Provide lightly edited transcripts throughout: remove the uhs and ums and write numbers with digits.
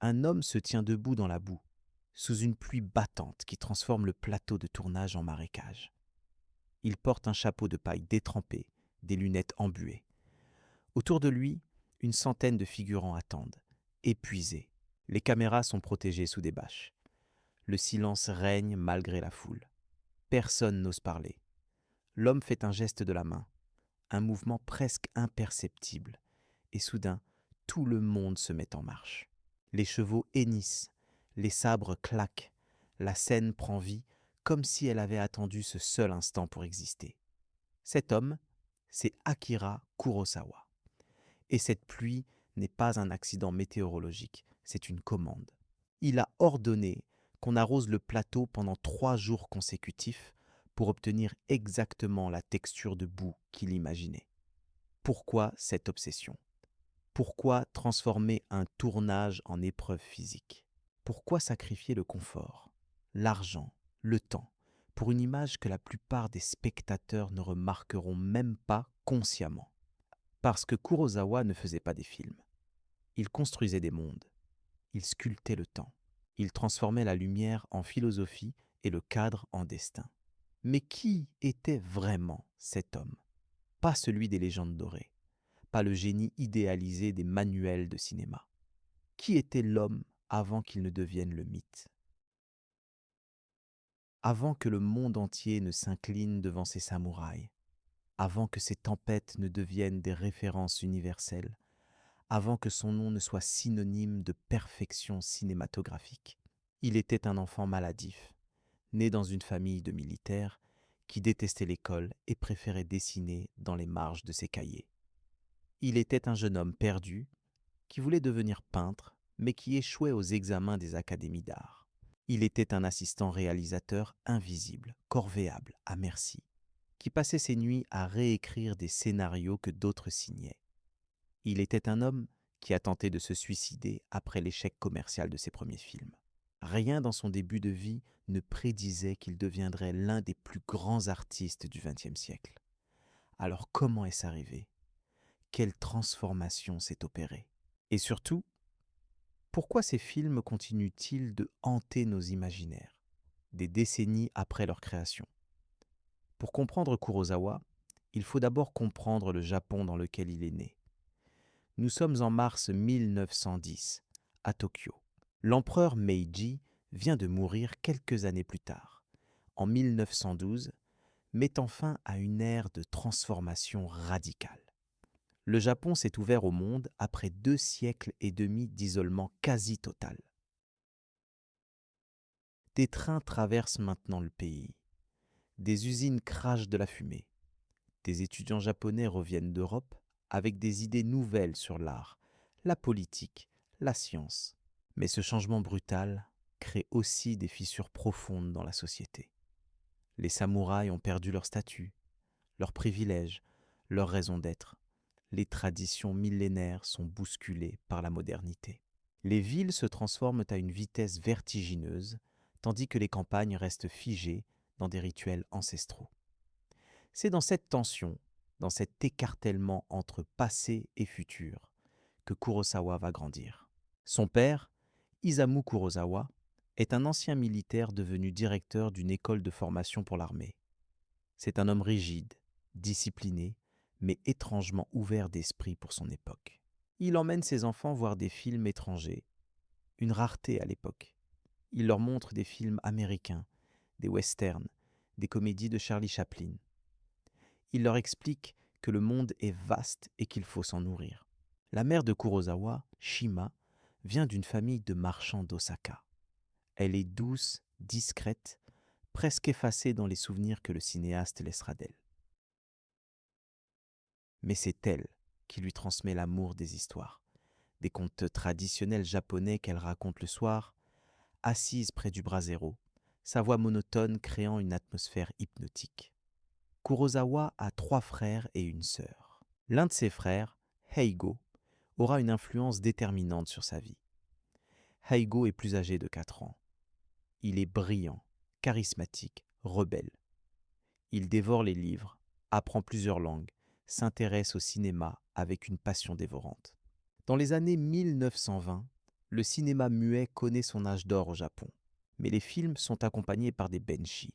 un homme se tient debout dans la boue, sous une pluie battante qui transforme le plateau de tournage en marécage. Il porte un chapeau de paille détrempé, des lunettes embuées. Autour de lui, une centaine de figurants attendent, épuisés. Les caméras sont protégées sous des bâches. Le silence règne malgré la foule. Personne n'ose parler. L'homme fait un geste de la main, un mouvement presque imperceptible, et soudain, tout le monde se met en marche. Les chevaux hennissent, les sabres claquent, la scène prend vie comme si elle avait attendu ce seul instant pour exister. Cet homme, c'est Akira Kurosawa. Et cette pluie n'est pas un accident météorologique, c'est une commande. Il a ordonné qu'on arrose le plateau pendant 3 jours consécutifs pour obtenir exactement la texture de boue qu'il imaginait. Pourquoi cette obsession ? Pourquoi transformer un tournage en épreuve physique ? Pourquoi sacrifier le confort, l'argent, le temps, pour une image que la plupart des spectateurs ne remarqueront même pas consciemment ? Parce que Kurosawa ne faisait pas des films. Il construisait des mondes. Il sculptait le temps. Il transformait la lumière en philosophie et le cadre en destin. Mais qui était vraiment cet homme ? Pas celui des légendes dorées, pas le génie idéalisé des manuels de cinéma. Qui était l'homme avant qu'il ne devienne le mythe ? Avant que le monde entier ne s'incline devant ses samouraïs, avant que ses tempêtes ne deviennent des références universelles, avant que son nom ne soit synonyme de perfection cinématographique. Il était un enfant maladif, né dans une famille de militaires qui détestait l'école et préférait dessiner dans les marges de ses cahiers. Il était un jeune homme perdu qui voulait devenir peintre mais qui échouait aux examens des académies d'art. Il était un assistant réalisateur invisible, corvéable, à merci, qui passait ses nuits à réécrire des scénarios que d'autres signaient. Il était un homme qui a tenté de se suicider après l'échec commercial de ses premiers films. Rien dans son début de vie ne prédisait qu'il deviendrait l'un des plus grands artistes du XXe siècle. Alors comment est-ce arrivé ? Quelle transformation s'est opérée ? Et surtout, pourquoi ces films continuent-ils de hanter nos imaginaires, des décennies après leur création ? Pour comprendre Kurosawa, il faut d'abord comprendre le Japon dans lequel il est né. Nous sommes en mars 1910, à Tokyo. L'empereur Meiji vient de mourir quelques années plus tard, en 1912, mettant fin à une ère de transformation radicale. Le Japon s'est ouvert au monde après 2 siècles et demi d'isolement quasi total. Des trains traversent maintenant le pays. Des usines crachent de la fumée. Des étudiants japonais reviennent d'Europe avec des idées nouvelles sur l'art, la politique, la science. Mais ce changement brutal crée aussi des fissures profondes dans la société. Les samouraïs ont perdu leur statut, leurs privilèges, leur raison d'être. Les traditions millénaires sont bousculées par la modernité. Les villes se transforment à une vitesse vertigineuse, tandis que les campagnes restent figées dans des rituels ancestraux. C'est dans cette tension, dans cet écartèlement entre passé et futur, que Kurosawa va grandir. Son père, Isamu Kurosawa, est un ancien militaire devenu directeur d'une école de formation pour l'armée. C'est un homme rigide, discipliné, mais étrangement ouvert d'esprit pour son époque. Il emmène ses enfants voir des films étrangers, une rareté à l'époque. Il leur montre des films américains, des westerns, des comédies de Charlie Chaplin. Il leur explique que le monde est vaste et qu'il faut s'en nourrir. La mère de Kurosawa, Shima, vient d'une famille de marchands d'Osaka. Elle est douce, discrète, presque effacée dans les souvenirs que le cinéaste laissera d'elle. Mais c'est elle qui lui transmet l'amour des histoires, des contes traditionnels japonais qu'elle raconte le soir, assise près du brasero, sa voix monotone créant une atmosphère hypnotique. Kurosawa a 3 frères et une sœur. L'un de ses frères, Heigo, aura une influence déterminante sur sa vie. Heigo est plus âgé de 4 ans. Il est brillant, charismatique, rebelle. Il dévore les livres, apprend plusieurs langues, s'intéresse au cinéma avec une passion dévorante. Dans les années 1920, Le cinéma muet connaît son âge d'or au Japon, mais les films sont accompagnés par des benshi,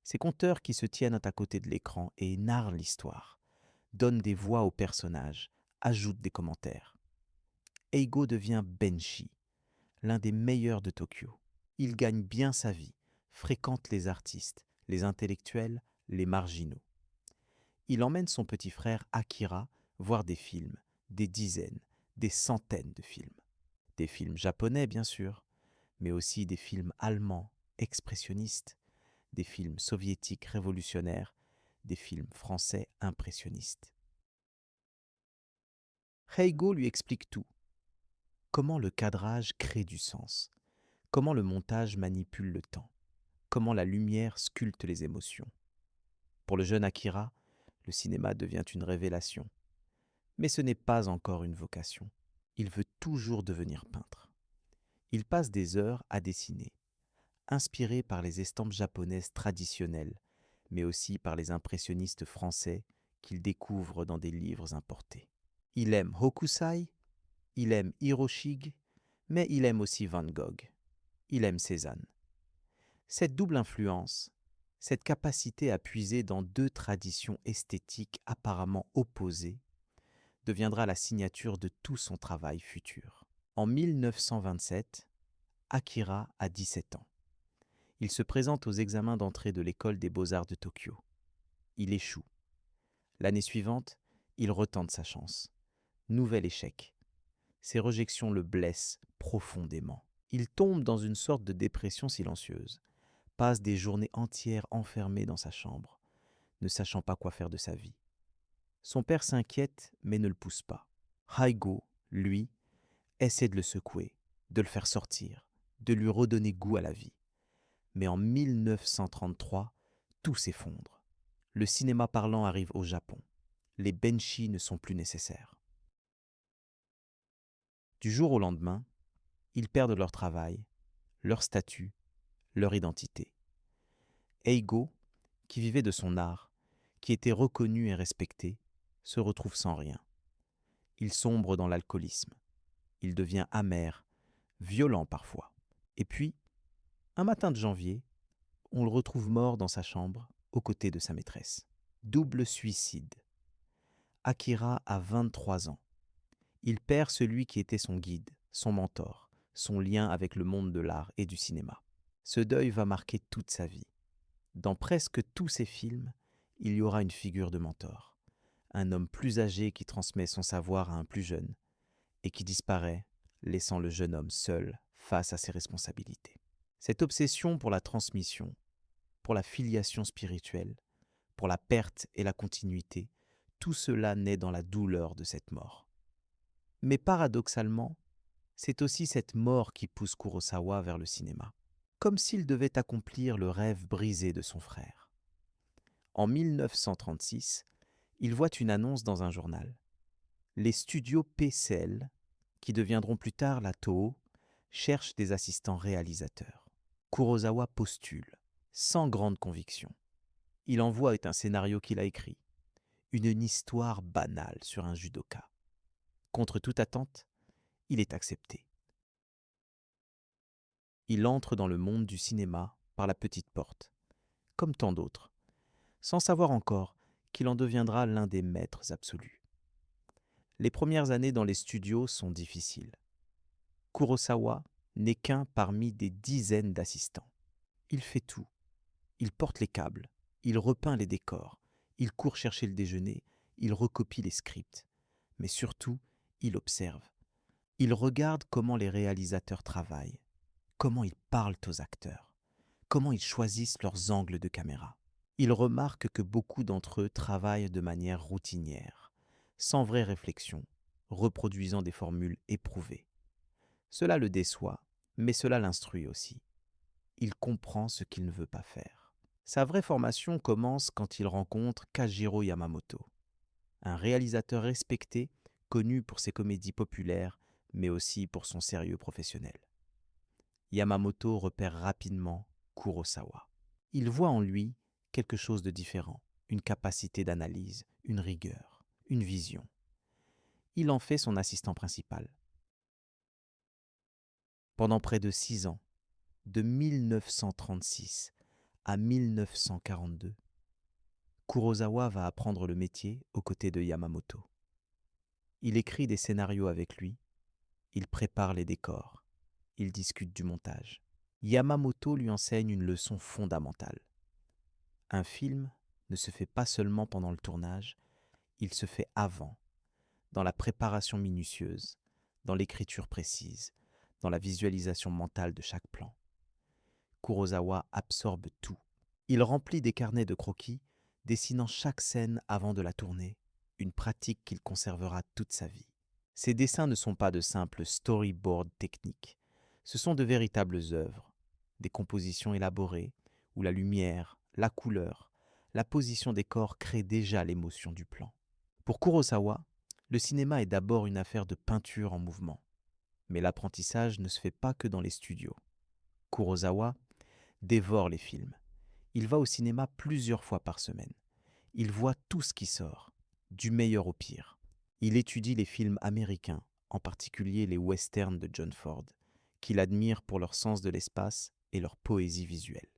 ces conteurs qui se tiennent à côté de l'écran et narrent l'histoire, donnent des voix aux personnages, ajoutent des commentaires. Eigo devient benshi, l'un des meilleurs de Tokyo. Il gagne bien sa vie, fréquente les artistes, les intellectuels, les marginaux. Il emmène son petit frère Akira voir des films, des dizaines, des centaines de films. Des films japonais, bien sûr, mais aussi des films allemands, expressionnistes, des films soviétiques révolutionnaires, des films français impressionnistes. Heigo lui explique tout. Comment le cadrage crée du sens, comment le montage manipule le temps, comment la lumière sculpte les émotions. Pour le jeune Akira, le cinéma devient une révélation. Mais ce n'est pas encore une vocation. Il veut toujours devenir peintre. Il passe des heures à dessiner, inspiré par les estampes japonaises traditionnelles, mais aussi par les impressionnistes français qu'il découvre dans des livres importés. Il aime Hokusai, il aime Hiroshige, mais il aime aussi Van Gogh. Il aime Cézanne. Cette double influence, cette capacité à puiser dans deux traditions esthétiques apparemment opposées, deviendra la signature de tout son travail futur. En 1927, Akira a 17 ans. Il se présente aux examens d'entrée de l'école des beaux-arts de Tokyo. Il échoue. L'année suivante, il retente sa chance. Nouvel échec. Ces rejections le blessent profondément. Il tombe dans une sorte de dépression silencieuse, passe des journées entières enfermé dans sa chambre, ne sachant pas quoi faire de sa vie. Son père s'inquiète mais ne le pousse pas. Heigo, lui, essaie de le secouer, de le faire sortir, de lui redonner goût à la vie. Mais en 1933, tout s'effondre. Le cinéma parlant arrive au Japon. Les benshi ne sont plus nécessaires. Du jour au lendemain, ils perdent leur travail, leur statut, leur identité. Eigo, qui vivait de son art, qui était reconnu et respecté, se retrouve sans rien. Il sombre dans l'alcoolisme. Il devient amer, violent parfois. Et puis, un matin de janvier, on le retrouve mort dans sa chambre, aux côtés de sa maîtresse. Double suicide. Akira a 23 ans. Il perd celui qui était son guide, son mentor, son lien avec le monde de l'art et du cinéma. Ce deuil va marquer toute sa vie. Dans presque tous ses films, il y aura une figure de mentor. Un homme plus âgé qui transmet son savoir à un plus jeune et qui disparaît, laissant le jeune homme seul face à ses responsabilités. Cette obsession pour la transmission, pour la filiation spirituelle, pour la perte et la continuité, tout cela naît dans la douleur de cette mort. Mais paradoxalement, c'est aussi cette mort qui pousse Kurosawa vers le cinéma, comme s'il devait accomplir le rêve brisé de son frère. En 1936, il voit une annonce dans un journal. Les studios PCL, qui deviendront plus tard la Toho, cherchent des assistants réalisateurs. Kurosawa postule, sans grande conviction. Il envoie un scénario qu'il a écrit, une histoire banale sur un judoka. Contre toute attente, il est accepté. Il entre dans le monde du cinéma par la petite porte, comme tant d'autres, sans savoir encore qu'il en deviendra l'un des maîtres absolus. Les premières années dans les studios sont difficiles. Kurosawa n'est qu'un parmi des dizaines d'assistants. Il fait tout. Il porte les câbles, il repeint les décors, il court chercher le déjeuner, il recopie les scripts. Mais surtout, il observe. Il regarde comment les réalisateurs travaillent, comment ils parlent aux acteurs, comment ils choisissent leurs angles de caméra. Il remarque que beaucoup d'entre eux travaillent de manière routinière, sans vraie réflexion, reproduisant des formules éprouvées. Cela le déçoit, mais cela l'instruit aussi. Il comprend ce qu'il ne veut pas faire. Sa vraie formation commence quand il rencontre Kajiro Yamamoto, un réalisateur respecté, connu pour ses comédies populaires, mais aussi pour son sérieux professionnel. Yamamoto repère rapidement Kurosawa. Il voit en lui quelque chose de différent, une capacité d'analyse, une rigueur, une vision. Il en fait son assistant principal. Pendant près de 6 ans, de 1936 à 1942, Kurosawa va apprendre le métier aux côtés de Yamamoto. Il écrit des scénarios avec lui, il prépare les décors, il discute du montage. Yamamoto lui enseigne une leçon fondamentale. Un film ne se fait pas seulement pendant le tournage, il se fait avant, dans la préparation minutieuse, dans l'écriture précise, dans la visualisation mentale de chaque plan. Kurosawa absorbe tout. Il remplit des carnets de croquis, dessinant chaque scène avant de la tourner, une pratique qu'il conservera toute sa vie. Ces dessins ne sont pas de simples storyboards techniques, ce sont de véritables œuvres, des compositions élaborées où la lumière, la couleur, la position des corps créent déjà l'émotion du plan. Pour Kurosawa, le cinéma est d'abord une affaire de peinture en mouvement. Mais l'apprentissage ne se fait pas que dans les studios. Kurosawa dévore les films. Il va au cinéma plusieurs fois par semaine. Il voit tout ce qui sort, du meilleur au pire. Il étudie les films américains, en particulier les westerns de John Ford, qu'il admire pour leur sens de l'espace et leur poésie visuelle.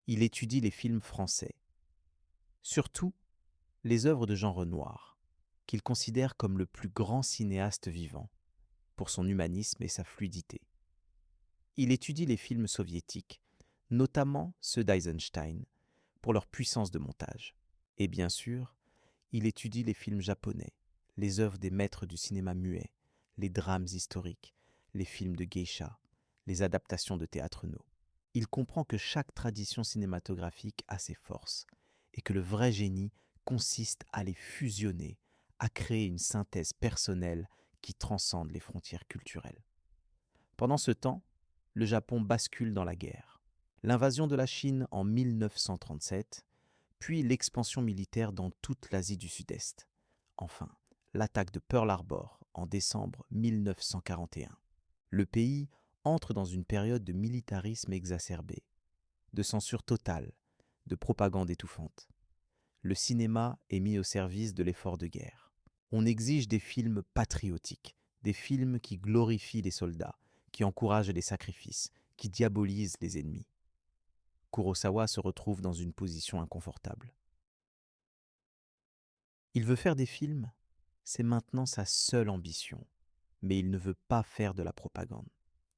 Il étudie les films français, surtout les œuvres de Jean Renoir, qu'il considère comme le plus grand cinéaste vivant, pour son humanisme et sa fluidité. Il étudie les films soviétiques, notamment ceux d'Eisenstein, pour leur puissance de montage. Et bien sûr, il étudie les films japonais, les œuvres des maîtres du cinéma muet, les drames historiques, les films de geisha, les adaptations de théâtre no. Il comprend que chaque tradition cinématographique a ses forces et que le vrai génie consiste à les fusionner, à créer une synthèse personnelle qui transcende les frontières culturelles. Pendant ce temps, le Japon bascule dans la guerre. L'invasion de la Chine en 1937, puis l'expansion militaire dans toute l'Asie du Sud-Est. Enfin, l'attaque de Pearl Harbor en décembre 1941. Le pays entre dans une période de militarisme exacerbé, de censure totale, de propagande étouffante. Le cinéma est mis au service de l'effort de guerre. On exige des films patriotiques, des films qui glorifient les soldats, qui encouragent les sacrifices, qui diabolisent les ennemis. Kurosawa se retrouve dans une position inconfortable. Il veut faire des films, c'est maintenant sa seule ambition, mais il ne veut pas faire de la propagande.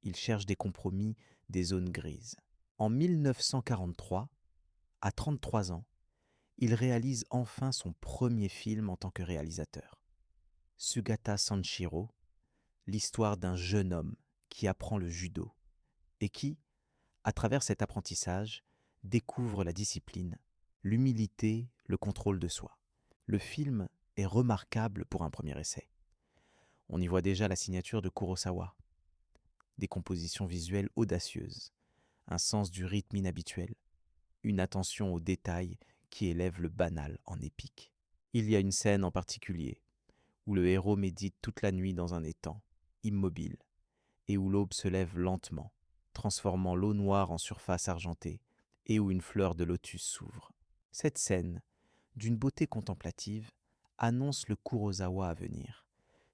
Il cherche des compromis, des zones grises. En 1943, à 33 ans, il réalise enfin son premier film en tant que réalisateur. Sugata Sanshiro, l'histoire d'un jeune homme qui apprend le judo et qui, à travers cet apprentissage, découvre la discipline, l'humilité, le contrôle de soi. Le film est remarquable pour un premier essai. On y voit déjà la signature de Kurosawa, des compositions visuelles audacieuses, un sens du rythme inhabituel, une attention aux détails qui élève le banal en épique. Il y a une scène en particulier où le héros médite toute la nuit dans un étang, immobile, et où l'aube se lève lentement, transformant l'eau noire en surface argentée, et où une fleur de lotus s'ouvre. Cette scène, d'une beauté contemplative, annonce le Kurosawa à venir,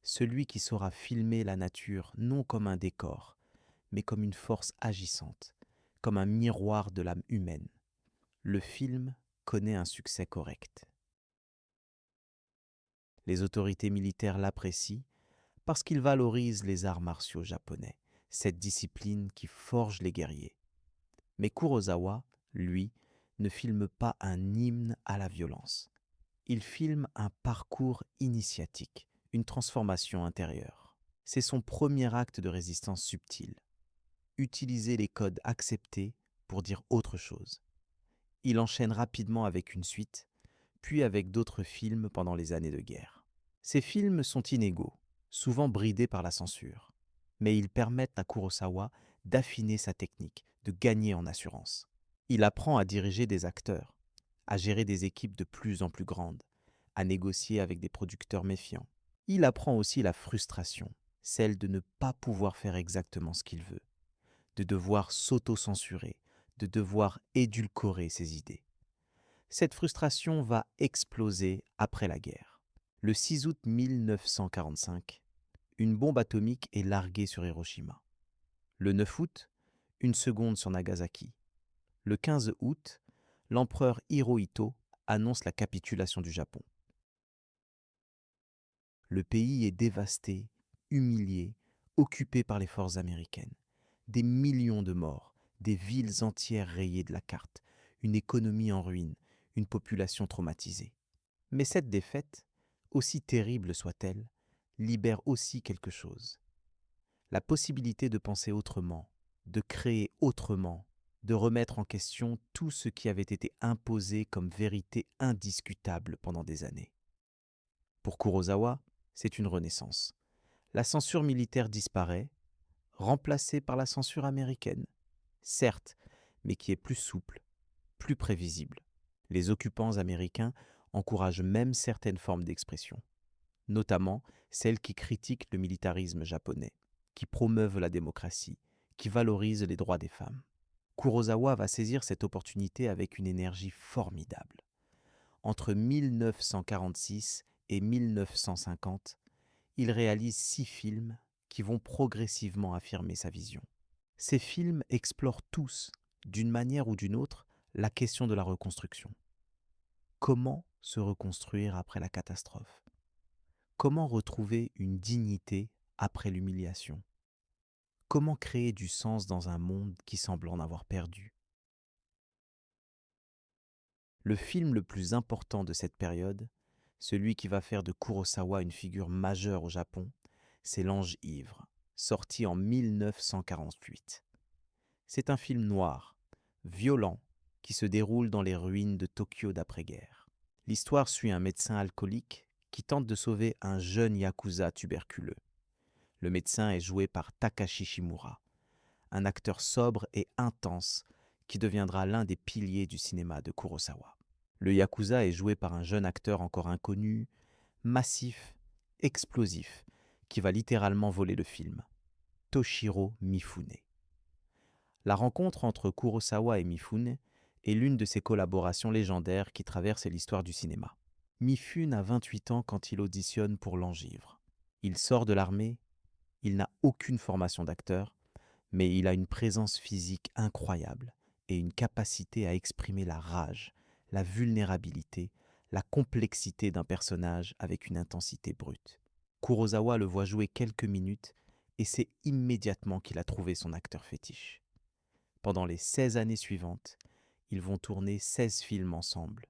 celui qui saura filmer la nature non comme un décor, mais comme une force agissante, comme un miroir de l'âme humaine. Le film connaît un succès correct. Les autorités militaires l'apprécient parce qu'il valorise les arts martiaux japonais, cette discipline qui forge les guerriers. Mais Kurosawa, lui, ne filme pas un hymne à la violence. Il filme un parcours initiatique, une transformation intérieure. C'est son premier acte de résistance subtile. Utiliser les codes acceptés pour dire autre chose. Il enchaîne rapidement avec une suite, puis avec d'autres films pendant les années de guerre. Ces films sont inégaux, souvent bridés par la censure, mais ils permettent à Kurosawa d'affiner sa technique, de gagner en assurance. Il apprend à diriger des acteurs, à gérer des équipes de plus en plus grandes, à négocier avec des producteurs méfiants. Il apprend aussi la frustration, celle de ne pas pouvoir faire exactement ce qu'il veut, de devoir s'auto-censurer, de devoir édulcorer ses idées. Cette frustration va exploser après la guerre. Le 6 août 1945, une bombe atomique est larguée sur Hiroshima. Le 9 août, une seconde sur Nagasaki. Le 15 août, l'empereur Hirohito annonce la capitulation du Japon. Le pays est dévasté, humilié, occupé par les forces américaines. Des millions de morts, des villes entières rayées de la carte, une économie en ruine, une population traumatisée. Mais cette défaite, aussi terrible soit-elle, libère aussi quelque chose. La possibilité de penser autrement, de créer autrement, de remettre en question tout ce qui avait été imposé comme vérité indiscutable pendant des années. Pour Kurosawa, c'est une renaissance. La censure militaire disparaît, remplacée par la censure américaine. Certes, mais qui est plus souple, plus prévisible. Les occupants américains encouragent même certaines formes d'expression, notamment celles qui critiquent le militarisme japonais, qui promeuvent la démocratie, qui valorisent les droits des femmes. Kurosawa va saisir cette opportunité avec une énergie formidable. Entre 1946 et 1950, il réalise 6 films qui vont progressivement affirmer sa vision. Ces films explorent tous, d'une manière ou d'une autre, la question de la reconstruction. Comment se reconstruire après la catastrophe? Comment retrouver une dignité après l'humiliation? Comment créer du sens dans un monde qui semble en avoir perdu? Le film le plus important de cette période, celui qui va faire de Kurosawa une figure majeure au Japon, c'est L'Ange ivre, sorti en 1948. C'est un film noir, violent, qui se déroule dans les ruines de Tokyo d'après-guerre. L'histoire suit un médecin alcoolique qui tente de sauver un jeune yakuza tuberculeux. Le médecin est joué par Takashi Shimura, un acteur sobre et intense qui deviendra l'un des piliers du cinéma de Kurosawa. Le yakuza est joué par un jeune acteur encore inconnu, massif, explosif, qui va littéralement voler le film, Toshiro Mifune. La rencontre entre Kurosawa et Mifune est l'une de ces collaborations légendaires qui traversent l'histoire du cinéma. Mifune a 28 ans quand il auditionne pour L'Ange ivre. Il sort de l'armée, il n'a aucune formation d'acteur, mais il a une présence physique incroyable et une capacité à exprimer la rage, la vulnérabilité, la complexité d'un personnage avec une intensité brute. Kurosawa le voit jouer quelques minutes et sait immédiatement qu'il a trouvé son acteur fétiche. Pendant les 16 années suivantes, ils vont tourner 16 films ensemble,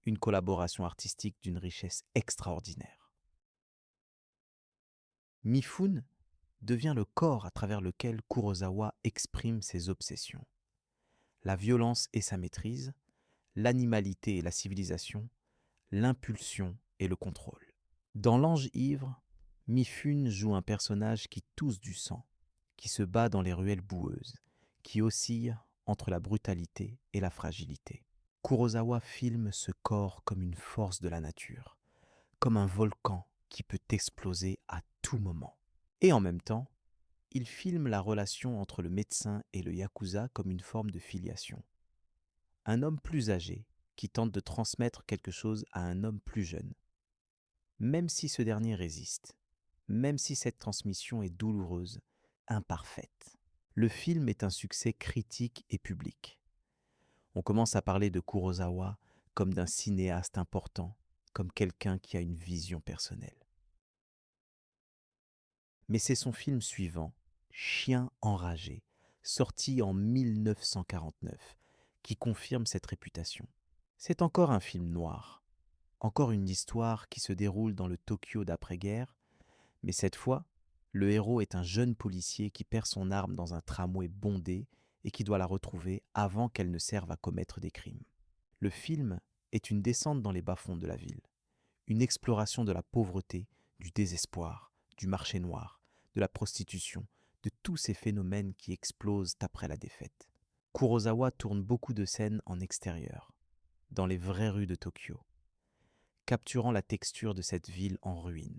une collaboration artistique d'une richesse extraordinaire. Mifune devient le corps à travers lequel Kurosawa exprime ses obsessions. La violence et sa maîtrise, l'animalité et la civilisation, l'impulsion et le contrôle. Dans L'Ange ivre, Mifune joue un personnage qui tousse du sang, qui se bat dans les ruelles boueuses, qui oscille entre la brutalité et la fragilité. Kurosawa filme ce corps comme une force de la nature, comme un volcan qui peut exploser à tout moment. Et en même temps, il filme la relation entre le médecin et le yakuza comme une forme de filiation. Un homme plus âgé qui tente de transmettre quelque chose à un homme plus jeune. Même si ce dernier résiste, même si cette transmission est douloureuse, imparfaite. Le film est un succès critique et public. On commence à parler de Kurosawa comme d'un cinéaste important, comme quelqu'un qui a une vision personnelle. Mais c'est son film suivant, Chien enragé, sorti en 1949, qui confirme cette réputation. C'est encore un film noir, encore une histoire qui se déroule dans le Tokyo d'après-guerre, mais cette fois, le héros est un jeune policier qui perd son arme dans un tramway bondé et qui doit la retrouver avant qu'elle ne serve à commettre des crimes. Le film est une descente dans les bas-fonds de la ville, une exploration de la pauvreté, du désespoir, du marché noir, de la prostitution, de tous ces phénomènes qui explosent après la défaite. Kurosawa tourne beaucoup de scènes en extérieur, dans les vraies rues de Tokyo, capturant la texture de cette ville en ruine.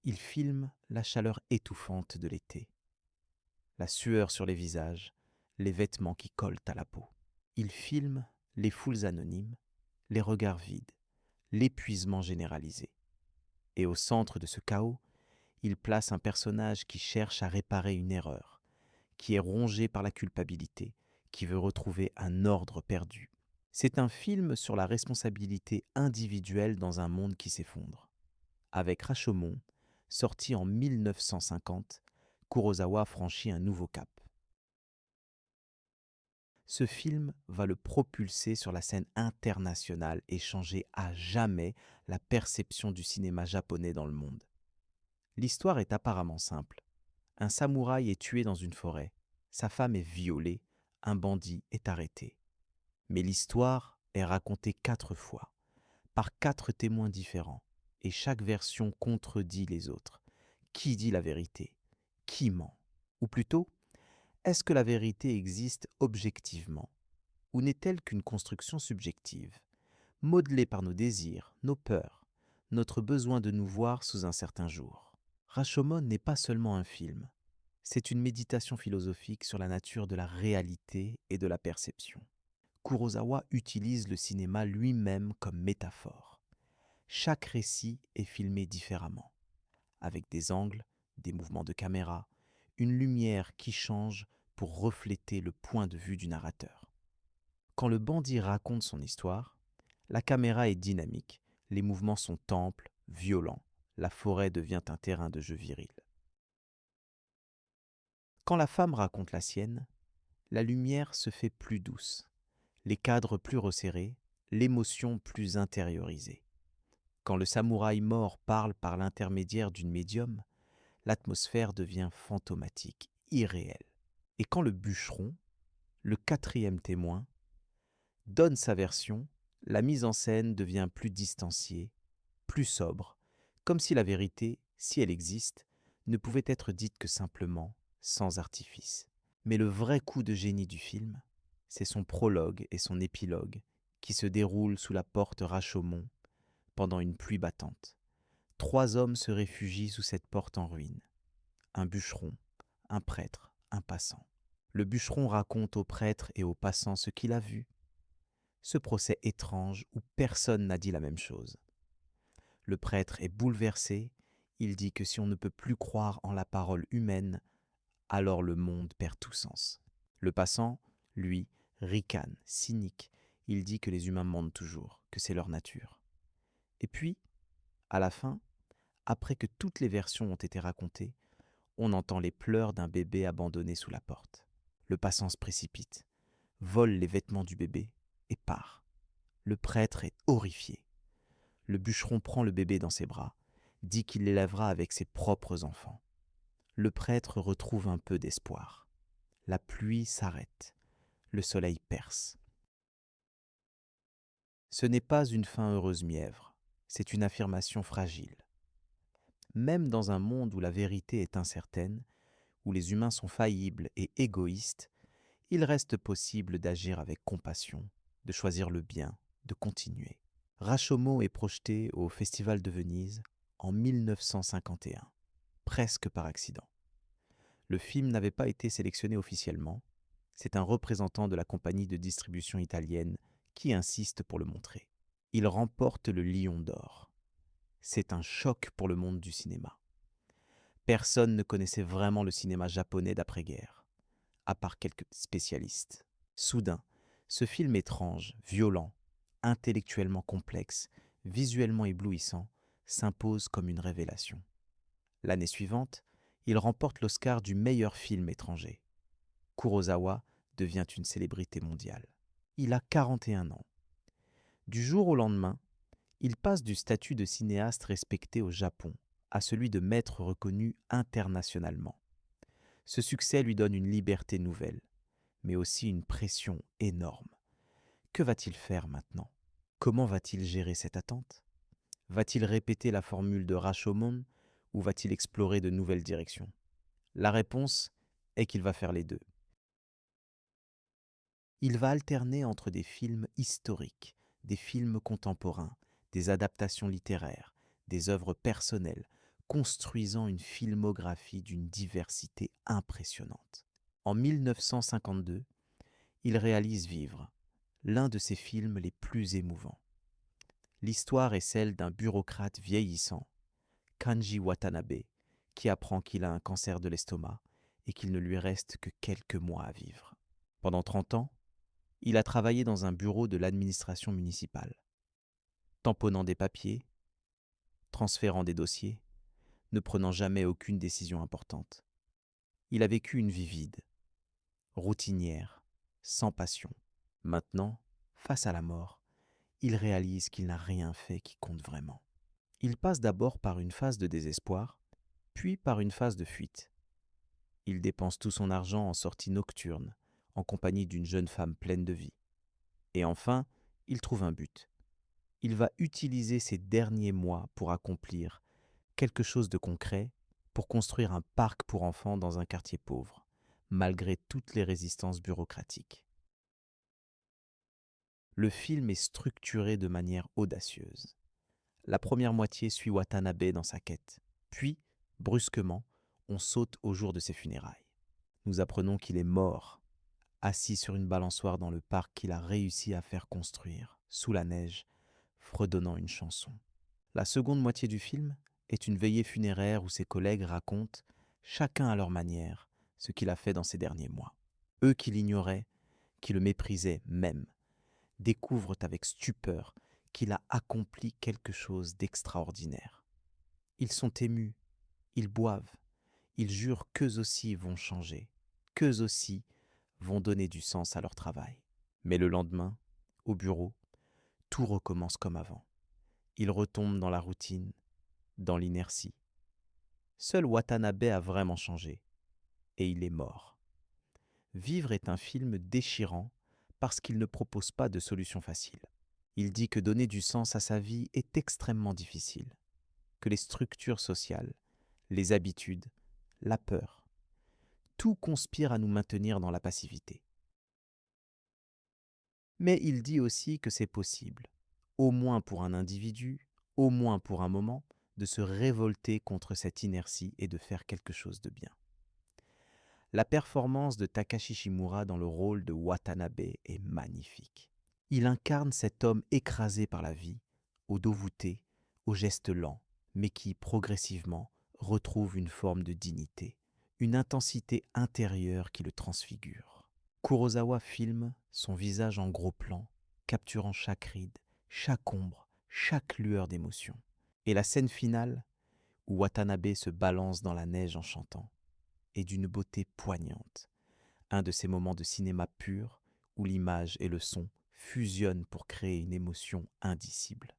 Il filme la chaleur étouffante de l'été, la sueur sur les visages, les vêtements qui collent à la peau. Il filme les foules anonymes, les regards vides, l'épuisement généralisé. Et au centre de ce chaos, il place un personnage qui cherche à réparer une erreur, qui est rongé par la culpabilité, qui veut retrouver un ordre perdu. C'est un film sur la responsabilité individuelle dans un monde qui s'effondre. Avec Rashomon, sorti en 1950, Kurosawa franchit un nouveau cap. Ce film va le propulser sur la scène internationale et changer à jamais la perception du cinéma japonais dans le monde. L'histoire est apparemment simple. Un samouraï est tué dans une forêt, sa femme est violée, un bandit est arrêté. Mais l'histoire est racontée 4 fois, par 4 témoins différents, et chaque version contredit les autres. Qui dit la vérité? Qui ment? Ou plutôt, est-ce que la vérité existe objectivement? Ou n'est-elle qu'une construction subjective, modelée par nos désirs, nos peurs, notre besoin de nous voir sous un certain jour? Rashomon n'est pas seulement un film, c'est une méditation philosophique sur la nature de la réalité et de la perception. Kurosawa utilise le cinéma lui-même comme métaphore. Chaque récit est filmé différemment, avec des angles, des mouvements de caméra, une lumière qui change pour refléter le point de vue du narrateur. Quand le bandit raconte son histoire, la caméra est dynamique, les mouvements sont amples, violents, la forêt devient un terrain de jeu viril. Quand la femme raconte la sienne, la lumière se fait plus douce, les cadres plus resserrés, l'émotion plus intériorisée. Quand le samouraï mort parle par l'intermédiaire d'une médium, l'atmosphère devient fantomatique, irréelle. Et quand le bûcheron, le 4e témoin, donne sa version, la mise en scène devient plus distanciée, plus sobre, comme si la vérité, si elle existe, ne pouvait être dite que simplement, sans artifice. Mais le vrai coup de génie du film, c'est son prologue et son épilogue, qui se déroulent sous la porte Rashomon, pendant une pluie battante. 3 hommes se réfugient sous cette porte en ruine. Un bûcheron, un prêtre, un passant. Le bûcheron raconte au prêtre et aux passants ce qu'il a vu. Ce procès étrange où personne n'a dit la même chose. Le prêtre est bouleversé, il dit que si on ne peut plus croire en la parole humaine, alors le monde perd tout sens. Le passant, lui, ricane, cynique, il dit que les humains mentent toujours, que c'est leur nature. Et puis, à la fin, après que toutes les versions ont été racontées, on entend les pleurs d'un bébé abandonné sous la porte. Le passant se précipite, vole les vêtements du bébé et part. Le prêtre est horrifié. Le bûcheron prend le bébé dans ses bras, dit qu'il l'élèvera avec ses propres enfants. Le prêtre retrouve un peu d'espoir. La pluie s'arrête. Le soleil perce. Ce n'est pas une fin heureuse mièvre, c'est une affirmation fragile. Même dans un monde où la vérité est incertaine, où les humains sont faillibles et égoïstes, il reste possible d'agir avec compassion, de choisir le bien, de continuer. Rashomon est projeté au Festival de Venise en 1951, presque par accident. Le film n'avait pas été sélectionné officiellement, c'est un représentant de la compagnie de distribution italienne qui insiste pour le montrer. Il remporte le Lion d'Or. C'est un choc pour le monde du cinéma. Personne ne connaissait vraiment le cinéma japonais d'après-guerre, à part quelques spécialistes. Soudain, ce film étrange, violent, intellectuellement complexe, visuellement éblouissant, s'impose comme une révélation. L'année suivante, il remporte l'Oscar du meilleur film étranger. Kurosawa devient une célébrité mondiale. Il a 41 ans. Du jour au lendemain, il passe du statut de cinéaste respecté au Japon à celui de maître reconnu internationalement. Ce succès lui donne une liberté nouvelle, mais aussi une pression énorme. Que va-t-il faire maintenant? Comment va-t-il gérer cette attente? Va-t-il répéter la formule de Rashomon ou va-t-il explorer de nouvelles directions? La réponse est qu'il va faire les deux. Il va alterner entre des films historiques, des films contemporains, des adaptations littéraires, des œuvres personnelles, construisant une filmographie d'une diversité impressionnante. En 1952, il réalise Vivre, l'un de ses films les plus émouvants. L'histoire est celle d'un bureaucrate vieillissant, Kanji Watanabe, qui apprend qu'il a un cancer de l'estomac et qu'il ne lui reste que quelques mois à vivre. Pendant 30 ans, il a travaillé dans un bureau de l'administration municipale, tamponnant des papiers, transférant des dossiers, ne prenant jamais aucune décision importante. Il a vécu une vie vide, routinière, sans passion. Maintenant, face à la mort, il réalise qu'il n'a rien fait qui compte vraiment. Il passe d'abord par une phase de désespoir, puis par une phase de fuite. Il dépense tout son argent en sorties nocturnes, en compagnie d'une jeune femme pleine de vie. Et enfin, il trouve un but. Il va utiliser ses derniers mois pour accomplir quelque chose de concret, pour construire un parc pour enfants dans un quartier pauvre, malgré toutes les résistances bureaucratiques. Le film est structuré de manière audacieuse. La première moitié suit Watanabe dans sa quête. Puis, brusquement, on saute au jour de ses funérailles. Nous apprenons qu'il est mort, assis sur une balançoire dans le parc qu'il a réussi à faire construire, sous la neige, fredonnant une chanson. La seconde moitié du film est une veillée funéraire où ses collègues racontent, chacun à leur manière, ce qu'il a fait dans ces derniers mois. Eux qui l'ignoraient, qui le méprisaient même, découvrent avec stupeur qu'il a accompli quelque chose d'extraordinaire. Ils sont émus, ils boivent, ils jurent qu'eux aussi vont changer, qu'eux aussi vont donner du sens à leur travail. Mais le lendemain, au bureau, tout recommence comme avant. Ils retombent dans la routine, dans l'inertie. Seul Watanabe a vraiment changé, et il est mort. Vivre est un film déchirant parce qu'il ne propose pas de solution facile. Il dit que donner du sens à sa vie est extrêmement difficile, que les structures sociales, les habitudes, la peur, tout conspire à nous maintenir dans la passivité. Mais il dit aussi que c'est possible, au moins pour un individu, au moins pour un moment, de se révolter contre cette inertie et de faire quelque chose de bien. La performance de Takashi Shimura dans le rôle de Watanabe est magnifique. Il incarne cet homme écrasé par la vie, au dos voûté, aux gestes lents, mais qui, progressivement, retrouve une forme de dignité, une intensité intérieure qui le transfigure. Kurosawa filme son visage en gros plan, capturant chaque ride, chaque ombre, chaque lueur d'émotion. Et la scène finale, où Watanabe se balance dans la neige en chantant, est d'une beauté poignante. Un de ces moments de cinéma pur où l'image et le son fusionnent pour créer une émotion indicible.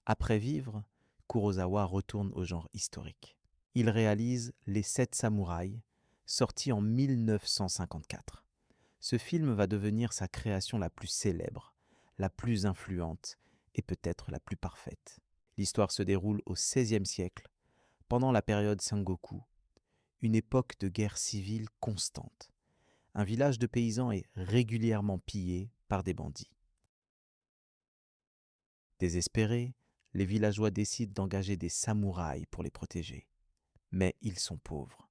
Après Vivre, Kurosawa retourne au genre historique. Il réalise Les 7 samouraïs, sorti en 1954. Ce film va devenir sa création la plus célèbre, la plus influente et peut-être la plus parfaite. L'histoire se déroule au XVIe siècle, pendant la période Sengoku, une époque de guerre civile constante. Un village de paysans est régulièrement pillé par des bandits. Désespérés, les villageois décident d'engager des samouraïs pour les protéger. Mais ils sont pauvres.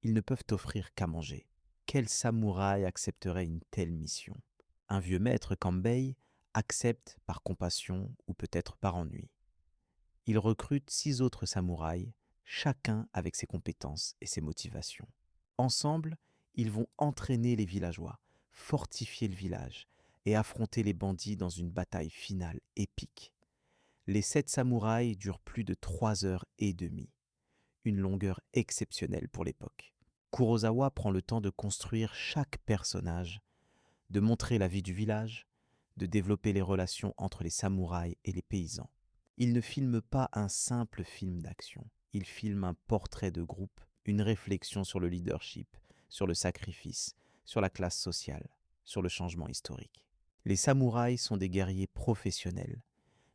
Ils ne peuvent offrir qu'à manger. Quel samouraï accepterait une telle mission ? Un vieux maître, Kambei, accepte par compassion ou peut-être par ennui. Il recrute 6 autres samouraïs, chacun avec ses compétences et ses motivations. Ensemble, ils vont entraîner les villageois, fortifier le village et affronter les bandits dans une bataille finale épique. Les 7 samouraïs durent plus de 3 heures et demie, une longueur exceptionnelle pour l'époque. Kurosawa prend le temps de construire chaque personnage, de montrer la vie du village, de développer les relations entre les samouraïs et les paysans. Il ne filme pas un simple film d'action, il filme un portrait de groupe, une réflexion sur le leadership, sur le sacrifice, sur la classe sociale, sur le changement historique. Les samouraïs sont des guerriers professionnels,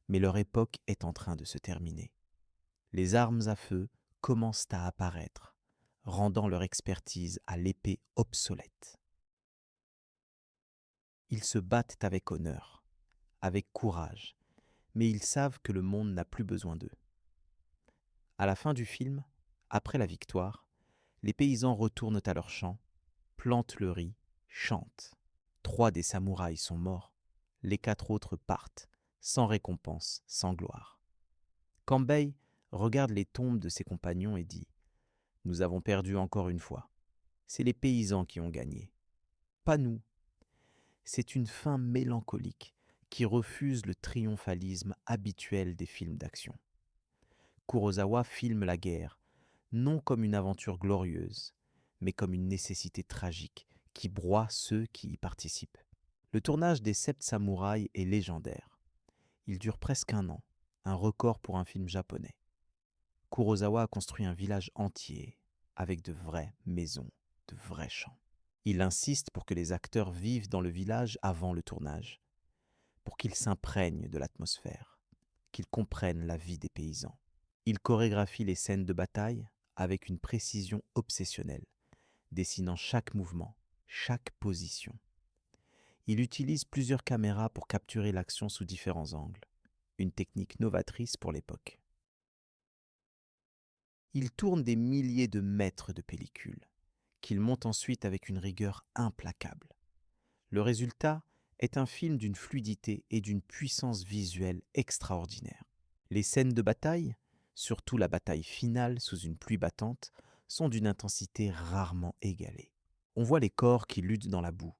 mais leur époque est en train de se terminer. Les armes à feu commencent à apparaître, rendant leur expertise à l'épée obsolète. Ils se battent avec honneur, avec courage, mais ils savent que le monde n'a plus besoin d'eux. À la fin du film, après la victoire, les paysans retournent à leurs champs, plantent le riz, chantent. 3 des samouraïs sont morts, les 4 autres partent, sans récompense, sans gloire. Kambei regarde les tombes de ses compagnons et dit Nous avons perdu encore une fois. C'est les paysans qui ont gagné. Pas nous. C'est une fin mélancolique qui refuse le triomphalisme habituel des films d'action. Kurosawa filme la guerre, non comme une aventure glorieuse, mais comme une nécessité tragique qui broie ceux qui y participent. Le tournage des Sept Samouraïs est légendaire. Il dure presque un record pour un film japonais. Kurosawa a construit un village entier, avec de vraies maisons, de vrais champs. Il insiste pour que les acteurs vivent dans le village avant le tournage, pour qu'ils s'imprègnent de l'atmosphère, qu'ils comprennent la vie des paysans. Il chorégraphie les scènes de bataille avec une précision obsessionnelle, dessinant chaque mouvement, chaque position. Il utilise plusieurs caméras pour capturer l'action sous différents angles, une technique novatrice pour l'époque. Il tourne des milliers de mètres de pellicule, qu'il monte ensuite avec une rigueur implacable. Le résultat est un film d'une fluidité et d'une puissance visuelle extraordinaire. Les scènes de bataille, surtout la bataille finale sous une pluie battante, sont d'une intensité rarement égalée. On voit les corps qui luttent dans la boue,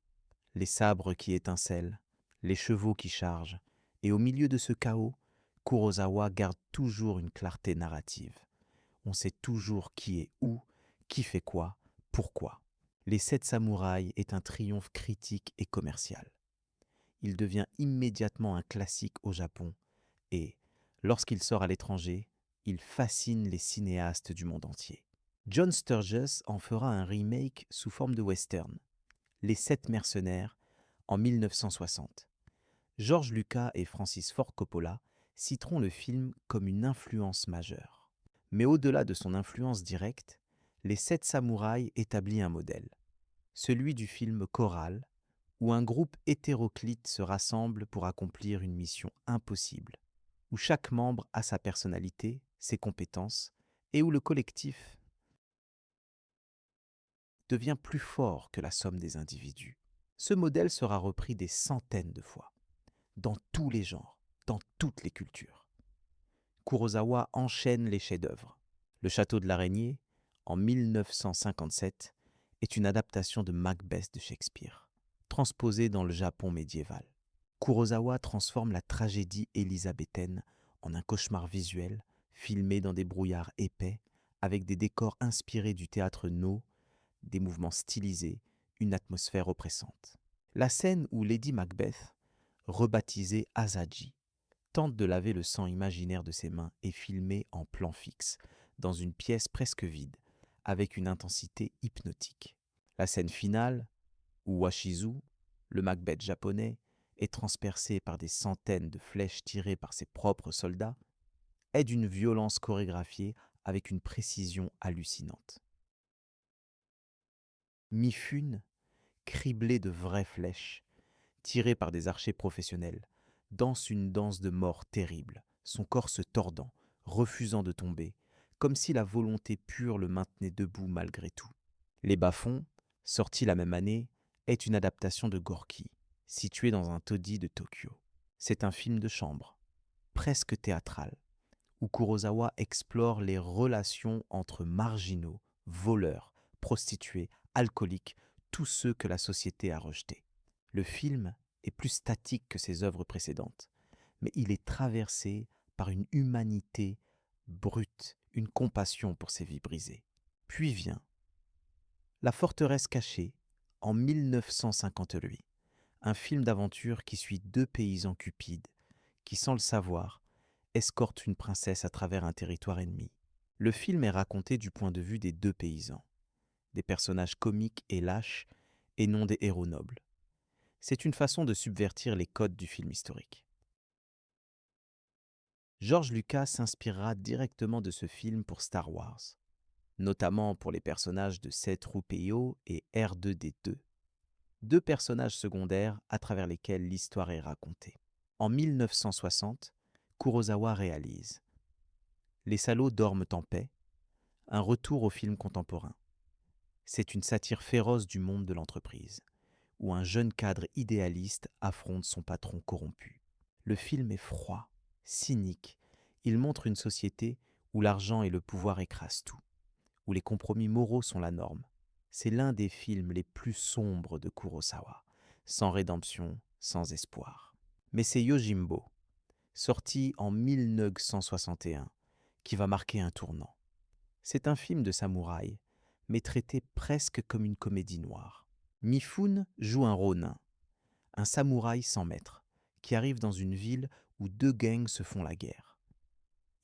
les sabres qui étincellent, les chevaux qui chargent, et au milieu de ce chaos, Kurosawa garde toujours une clarté narrative. On sait toujours qui est où, qui fait quoi, pourquoi. Les Sept Samouraïs est un triomphe critique et commercial. Il devient immédiatement un classique au Japon et, lorsqu'il sort à l'étranger, il fascine les cinéastes du monde entier. John Sturges en fera un remake sous forme de western, Les Sept Mercenaires, en 1960. George Lucas et Francis Ford Coppola citeront le film comme une influence majeure. Mais au-delà de son influence directe, Les Sept Samouraïs établit un modèle, celui du film choral, où un groupe hétéroclite se rassemble pour accomplir une mission impossible, où chaque membre a sa personnalité, ses compétences, et où le collectif devient plus fort que la somme des individus. Ce modèle sera repris des centaines de fois, dans tous les genres, dans toutes les cultures. Kurosawa enchaîne les chefs-d'œuvre. Le Château de l'Araignée, en 1957, est une adaptation de Macbeth de Shakespeare, transposée dans le Japon médiéval. Kurosawa transforme la tragédie élisabéthaine en un cauchemar visuel, filmé dans des brouillards épais, avec des décors inspirés du théâtre No, des mouvements stylisés, une atmosphère oppressante. La scène où Lady Macbeth, rebaptisée Asaji, tente de laver le sang imaginaire de ses mains est filmée en plan fixe, dans une pièce presque vide, avec une intensité hypnotique. La scène finale, où Washizu, le Macbeth japonais, est transpercé par des centaines de flèches tirées par ses propres soldats, est d'une violence chorégraphiée avec une précision hallucinante. Mifune, criblé de vraies flèches, tiré par des archers professionnels, danse une danse de mort terrible, son corps se tordant, refusant de tomber, comme si la volonté pure le maintenait debout malgré tout. Les bas-fonds, sorti la même année, est une adaptation de Gorky, situé dans un taudis de Tokyo. C'est un film de chambre, presque théâtral, où Kurosawa explore les relations entre marginaux, voleurs, prostituées, alcooliques, tous ceux que la société a rejetés. Le film est plus statique que ses œuvres précédentes, mais il est traversé par une humanité brute, une compassion pour ces vies brisées. Puis vient La forteresse cachée, en 1958, un film d'aventure qui suit deux paysans cupides qui, sans le savoir, escortent une princesse à travers un territoire ennemi. Le film est raconté du point de vue des deux paysans, des personnages comiques et lâches et non des héros nobles. C'est une façon de subvertir les codes du film historique. George Lucas s'inspirera directement de ce film pour Star Wars, notamment pour les personnages de C-3PO et R2-D2, deux personnages secondaires à travers lesquels l'histoire est racontée. En 1960, Kurosawa réalise Les salauds dorment en paix, un retour au film contemporain. C'est une satire féroce du monde de l'entreprise, où un jeune cadre idéaliste affronte son patron corrompu. Le film est froid, cynique. Il montre une société où l'argent et le pouvoir écrasent tout, où les compromis moraux sont la norme. C'est l'un des films les plus sombres de Kurosawa, sans rédemption, sans espoir. Mais c'est Yojimbo, sorti en 1961, qui va marquer un tournant. C'est un film de samouraï, mais traité presque comme une comédie noire. Mifune joue un ronin, un samouraï sans maître, qui arrive dans une ville où deux gangs se font la guerre.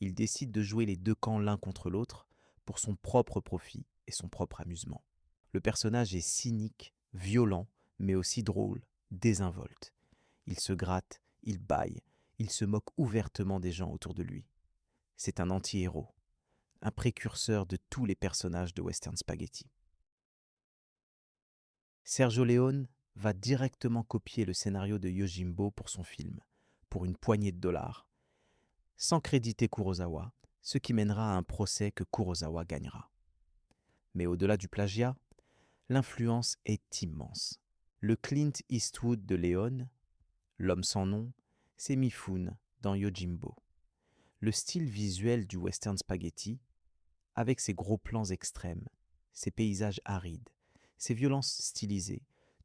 Il décide de jouer les deux camps l'un contre l'autre pour son propre profit et son propre amusement. Le personnage est cynique, violent, mais aussi drôle, désinvolte. Il se gratte, il bâille, il se moque ouvertement des gens autour de lui. C'est un anti-héros, un précurseur de tous les personnages de Western Spaghetti. Sergio Leone va directement copier le scénario de Yojimbo pour son film, pour une poignée de dollars, sans créditer Kurosawa, ce qui mènera à un procès que Kurosawa gagnera. Mais au-delà du plagiat, l'influence est immense. Le Clint Eastwood de Leone, l'homme sans nom, c'est Mifune dans Yojimbo. Le style visuel du western spaghetti, avec ses gros plans extrêmes, ses paysages arides, ses violences stylisées,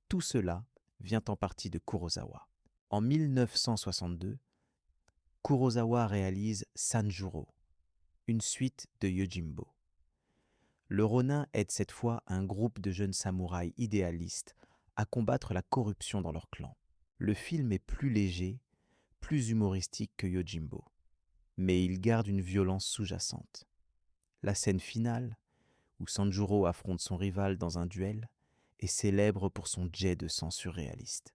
tout cela vient en partie de Kurosawa. En 1962, Kurosawa réalise Sanjuro, une suite de Yojimbo. Le ronin aide cette fois un groupe de jeunes samouraïs idéalistes à combattre la corruption dans leur clan. Le film est plus léger, plus humoristique que Yojimbo, mais il garde une violence sous-jacente. La scène finale, où Sanjuro affronte son rival dans un duel, est célèbre pour son jet de sang surréaliste,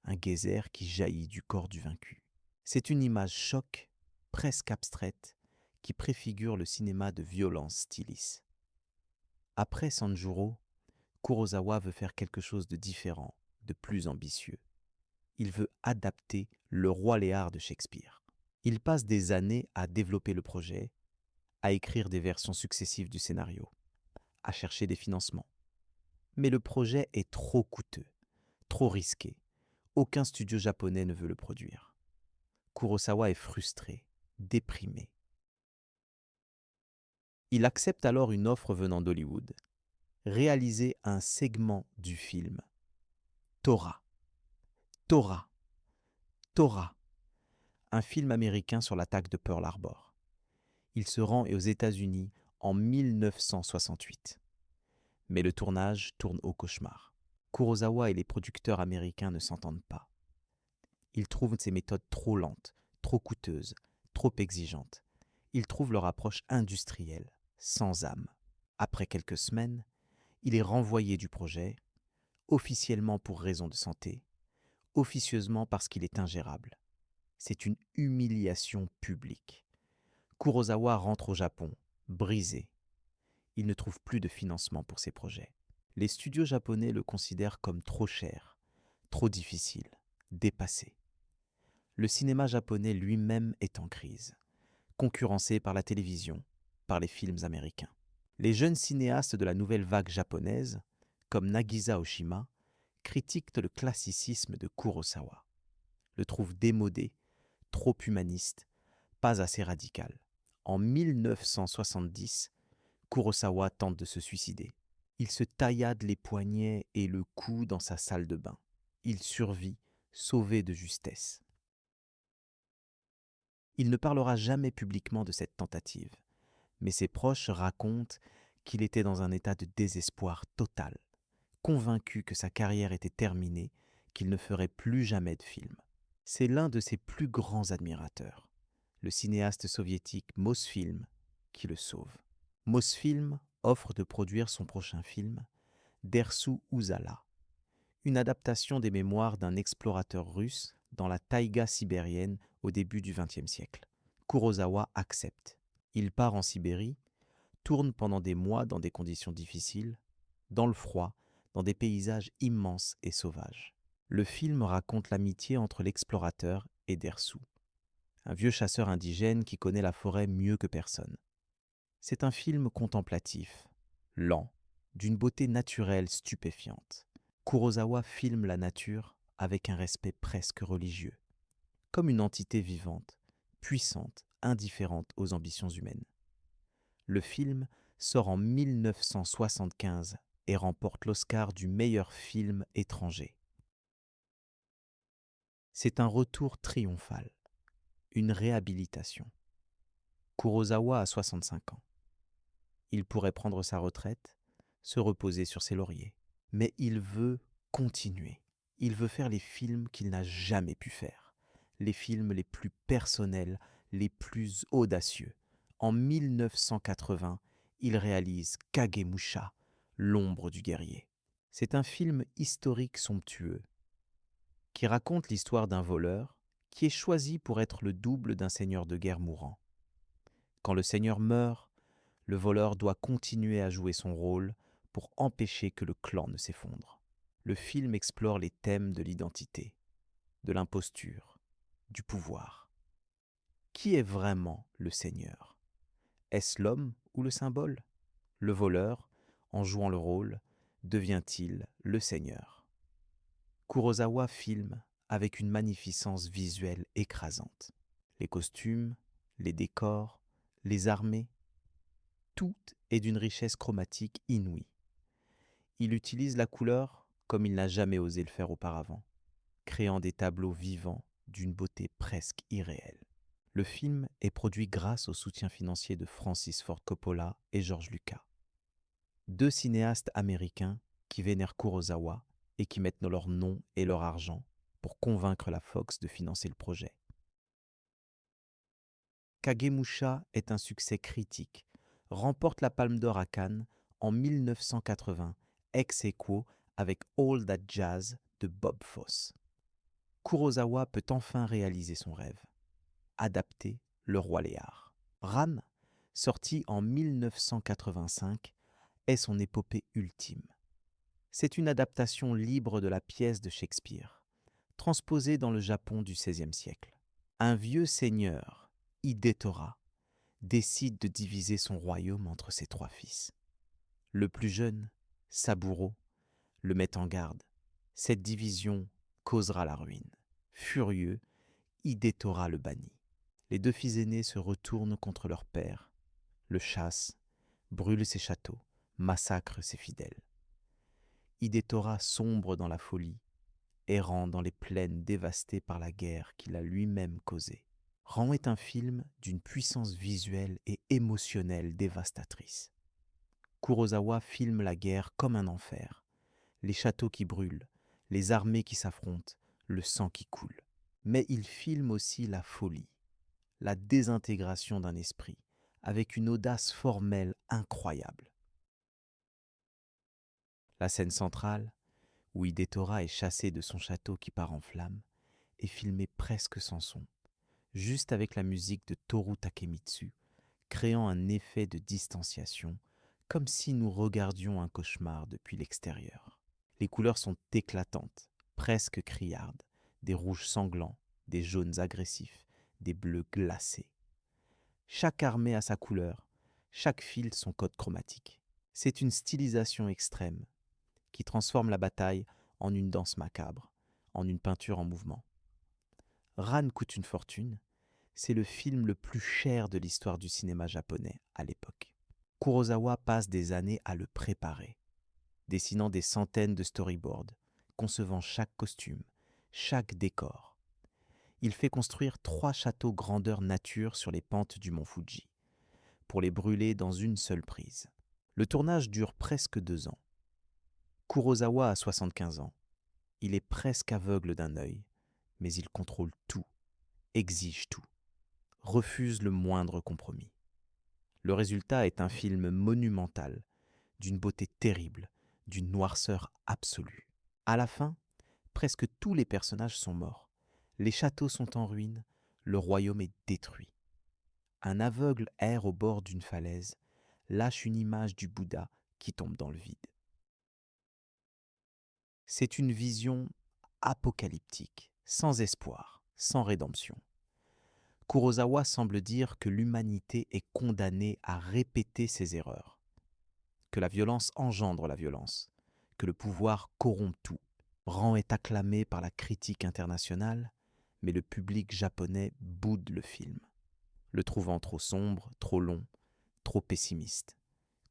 un geyser qui jaillit du corps du vaincu. C'est une image choc, presque abstraite, qui préfigure le cinéma de violence styliste. Après Sanjuro, Kurosawa veut faire quelque chose de différent, de plus ambitieux. Il veut adapter Le Roi Léar de Shakespeare. Il passe des années à développer le projet, à écrire des versions successives du scénario, à chercher des financements. Mais le projet est trop coûteux, trop risqué. Aucun studio japonais ne veut le produire. Kurosawa est frustré, déprimé. Il accepte alors une offre venant d'Hollywood, réaliser un segment du film. Tora, Tora, Tora, un film américain sur l'attaque de Pearl Harbor. Il se rend aux États-Unis en 1968. Mais le tournage tourne au cauchemar. Kurosawa et les producteurs américains ne s'entendent pas. Ils trouvent ces méthodes trop lentes, trop coûteuses, trop exigeantes. Ils trouvent leur approche industrielle, sans âme. Après quelques semaines, il est renvoyé du projet, officiellement pour raison de santé, officieusement parce qu'il est ingérable. C'est une humiliation publique. Kurosawa rentre au Japon, brisé. Il ne trouve plus de financement pour ses projets. Les studios japonais le considèrent comme trop cher, trop difficile, dépassé. Le cinéma japonais lui-même est en crise, concurrencé par la télévision, par les films américains. Les jeunes cinéastes de la nouvelle vague japonaise, comme Nagisa Oshima, critiquent le classicisme de Kurosawa, le trouvent démodé, trop humaniste, pas assez radical. En 1970, Kurosawa tente de se suicider. Il se taillade les poignets et le cou dans sa salle de bain. Il survit, sauvé de justesse. Il ne parlera jamais publiquement de cette tentative, mais ses proches racontent qu'il était dans un état de désespoir total, convaincu que sa carrière était terminée, qu'il ne ferait plus jamais de film. C'est l'un de ses plus grands admirateurs, le cinéaste soviétique Mosfilm, qui le sauve. Mosfilm offre de produire son prochain film, Dersu Uzala, une adaptation des mémoires d'un explorateur russe dans la taïga sibérienne au début du XXe siècle. Kurosawa accepte. Il part en Sibérie, tourne pendant des mois dans des conditions difficiles, dans le froid, dans des paysages immenses et sauvages. Le film raconte l'amitié entre l'explorateur et Dersu, un vieux chasseur indigène qui connaît la forêt mieux que personne. C'est un film contemplatif, lent, d'une beauté naturelle stupéfiante. Kurosawa filme la nature avec un respect presque religieux, comme une entité vivante, puissante, indifférente aux ambitions humaines. Le film sort en 1975 et remporte l'Oscar du meilleur film étranger. C'est un retour triomphal, une réhabilitation. Kurosawa a 65 ans. Il pourrait prendre sa retraite, se reposer sur ses lauriers. Mais il veut continuer. Il veut faire les films qu'il n'a jamais pu faire. Les films les plus personnels, les plus audacieux. En 1980, il réalise Kagemusha, l'ombre du guerrier. C'est un film historique somptueux qui raconte l'histoire d'un voleur qui est choisi pour être le double d'un seigneur de guerre mourant. Quand le seigneur meurt, le voleur doit continuer à jouer son rôle pour empêcher que le clan ne s'effondre. Le film explore les thèmes de l'identité, de l'imposture, du pouvoir. Qui est vraiment le seigneur? Est-ce l'homme ou le symbole? Le voleur, en jouant le rôle, devient-il le seigneur? Kurosawa filme avec une magnificence visuelle écrasante. Les costumes, les décors, les armées, tout est d'une richesse chromatique inouïe. Il utilise la couleur comme il n'a jamais osé le faire auparavant, créant des tableaux vivants d'une beauté presque irréelle. Le film est produit grâce au soutien financier de Francis Ford Coppola et George Lucas, deux cinéastes américains qui vénèrent Kurosawa et qui mettent leur nom et leur argent pour convaincre la Fox de financer le projet. Kagemusha est un succès critique, remporte la Palme d'Or à Cannes en 1980, ex aequo avec All That Jazz de Bob Fosse. Kurosawa peut enfin réaliser son rêve, adapter Le Roi Léar. Ran, sorti en 1985, est son épopée ultime. C'est une adaptation libre de la pièce de Shakespeare, transposée dans le Japon du XVIe siècle. Un vieux seigneur, Hidetora, décide de diviser son royaume entre ses trois fils. Le plus jeune, Saburo, le met en garde. Cette division causera la ruine. Furieux, Hidetora le bannit. Les deux fils aînés se retournent contre leur père, le chassent, brûlent ses châteaux, massacrent ses fidèles. Hidetora sombre dans la folie, errant dans les plaines dévastées par la guerre qu'il a lui-même causée. Ran est un film d'une puissance visuelle et émotionnelle dévastatrice. Kurosawa filme la guerre comme un enfer, les châteaux qui brûlent, les armées qui s'affrontent, le sang qui coule. Mais il filme aussi la folie, la désintégration d'un esprit, avec une audace formelle incroyable. La scène centrale, où Hidetora est chassé de son château qui part en flammes, est filmée presque sans son, juste avec la musique de Toru Takemitsu, créant un effet de distanciation, comme si nous regardions un cauchemar depuis l'extérieur. Les couleurs sont éclatantes, presque criardes, des rouges sanglants, des jaunes agressifs, des bleus glacés. Chaque armée a sa couleur, chaque fil son code chromatique. C'est une stylisation extrême qui transforme la bataille en une danse macabre, en une peinture en mouvement. Ran coûte une fortune, c'est le film le plus cher de l'histoire du cinéma japonais à l'époque. Kurosawa passe des années à le préparer, dessinant des centaines de storyboards, concevant chaque costume, chaque décor. Il fait construire 3 châteaux grandeur nature sur les pentes du mont Fuji, pour les brûler dans une seule prise. Le tournage dure presque 2 ans. Kurosawa a 75 ans. Il est presque aveugle d'un œil, mais il contrôle tout, exige tout, refuse le moindre compromis. Le résultat est un film monumental, d'une beauté terrible, d'une noirceur absolue. À la fin, presque tous les personnages sont morts. Les châteaux sont en ruine, le royaume est détruit. Un aveugle erre au bord d'une falaise, lâche une image du Bouddha qui tombe dans le vide. C'est une vision apocalyptique, sans espoir, sans rédemption. Kurosawa semble dire que l'humanité est condamnée à répéter ses erreurs, que la violence engendre la violence, que le pouvoir corrompt tout. Ran est acclamé par la critique internationale, mais le public japonais boude le film, le trouvant trop sombre, trop long, trop pessimiste.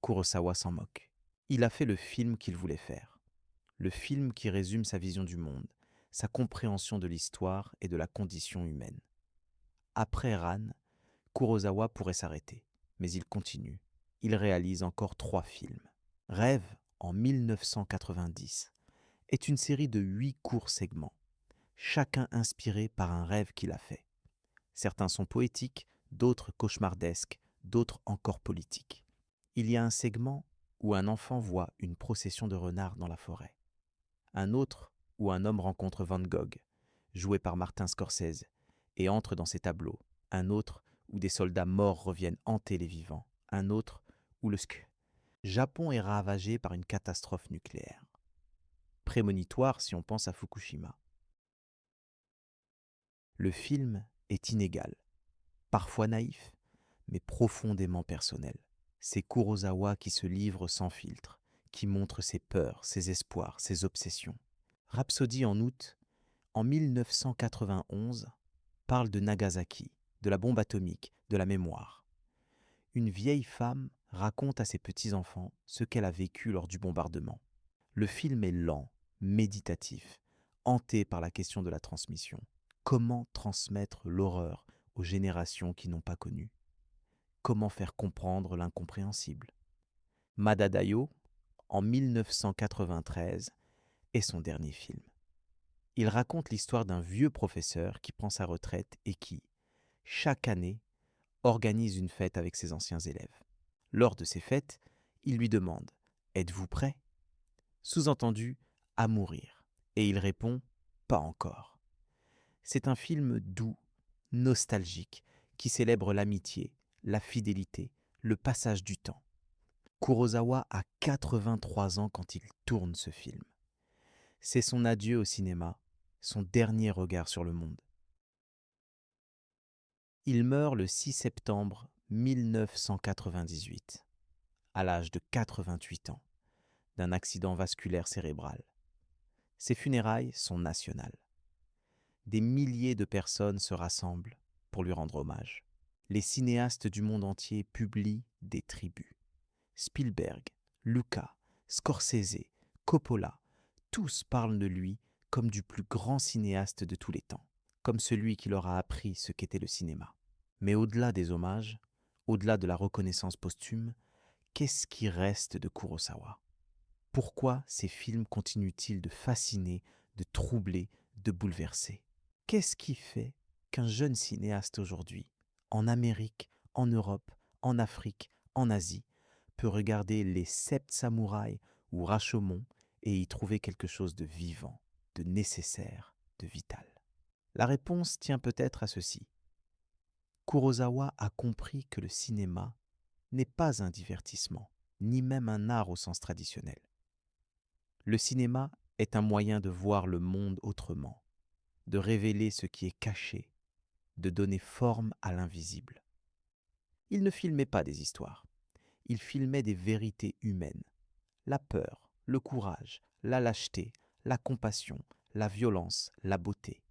Kurosawa s'en moque. Il a fait le film qu'il voulait faire. Le film qui résume sa vision du monde, sa compréhension de l'histoire et de la condition humaine. Après Ran, Kurosawa pourrait s'arrêter, mais il continue. Il réalise encore 3 films. Rêve, en 1990, est une série de 8 courts segments, chacun inspiré par un rêve qu'il a fait. Certains sont poétiques, d'autres cauchemardesques, d'autres encore politiques. Il y a un segment où un enfant voit une procession de renards dans la forêt. Un autre où un homme rencontre Van Gogh, joué par Martin Scorsese, et entre dans ses tableaux. Un autre où des soldats morts reviennent hanter les vivants. Un autre où le Japon est ravagé par une catastrophe nucléaire. Prémonitoire si on pense à Fukushima. Le film est inégal, parfois naïf, mais profondément personnel. C'est Kurosawa qui se livre sans filtre, qui montre ses peurs, ses espoirs, ses obsessions. Rhapsody en août, en 1991, parle de Nagasaki, de la bombe atomique, de la mémoire. Une vieille femme raconte à ses petits-enfants ce qu'elle a vécu lors du bombardement. Le film est lent, méditatif, hanté par la question de la transmission. Comment transmettre l'horreur aux générations qui n'ont pas connu? Comment faire comprendre l'incompréhensible? Madadayo, en 1993, est son dernier film. Il raconte l'histoire d'un vieux professeur qui prend sa retraite et qui, chaque année, organise une fête avec ses anciens élèves. Lors de ces fêtes, il lui demande « Êtes-vous prêt ?» Sous-entendu « à mourir ». Et il répond « Pas encore ». C'est un film doux, nostalgique, qui célèbre l'amitié, la fidélité, le passage du temps. Kurosawa a 83 ans quand il tourne ce film. C'est son adieu au cinéma, son dernier regard sur le monde. Il meurt le 6 septembre 1998, à l'âge de 88 ans, d'un accident vasculaire cérébral. Ses funérailles sont nationales. Des milliers de personnes se rassemblent pour lui rendre hommage. Les cinéastes du monde entier publient des tributs. Spielberg, Lucas, Scorsese, Coppola, tous parlent de lui comme du plus grand cinéaste de tous les temps, comme celui qui leur a appris ce qu'était le cinéma. Mais au-delà des hommages, au-delà de la reconnaissance posthume, qu'est-ce qui reste de Kurosawa? Pourquoi ces films continuent-ils de fasciner, de troubler, de bouleverser? Qu'est-ce qui fait qu'un jeune cinéaste aujourd'hui, en Amérique, en Europe, en Afrique, en Asie, peut regarder Les Sept Samouraïs ou Rashomon et y trouver quelque chose de vivant, de nécessaire, de vital? La réponse tient peut-être à ceci. Kurosawa a compris que le cinéma n'est pas un divertissement, ni même un art au sens traditionnel. Le cinéma est un moyen de voir le monde autrement, de révéler ce qui est caché, de donner forme à l'invisible. Il ne filmait pas des histoires, il filmait des vérités humaines. La peur, le courage, la lâcheté, la compassion, la violence, la beauté.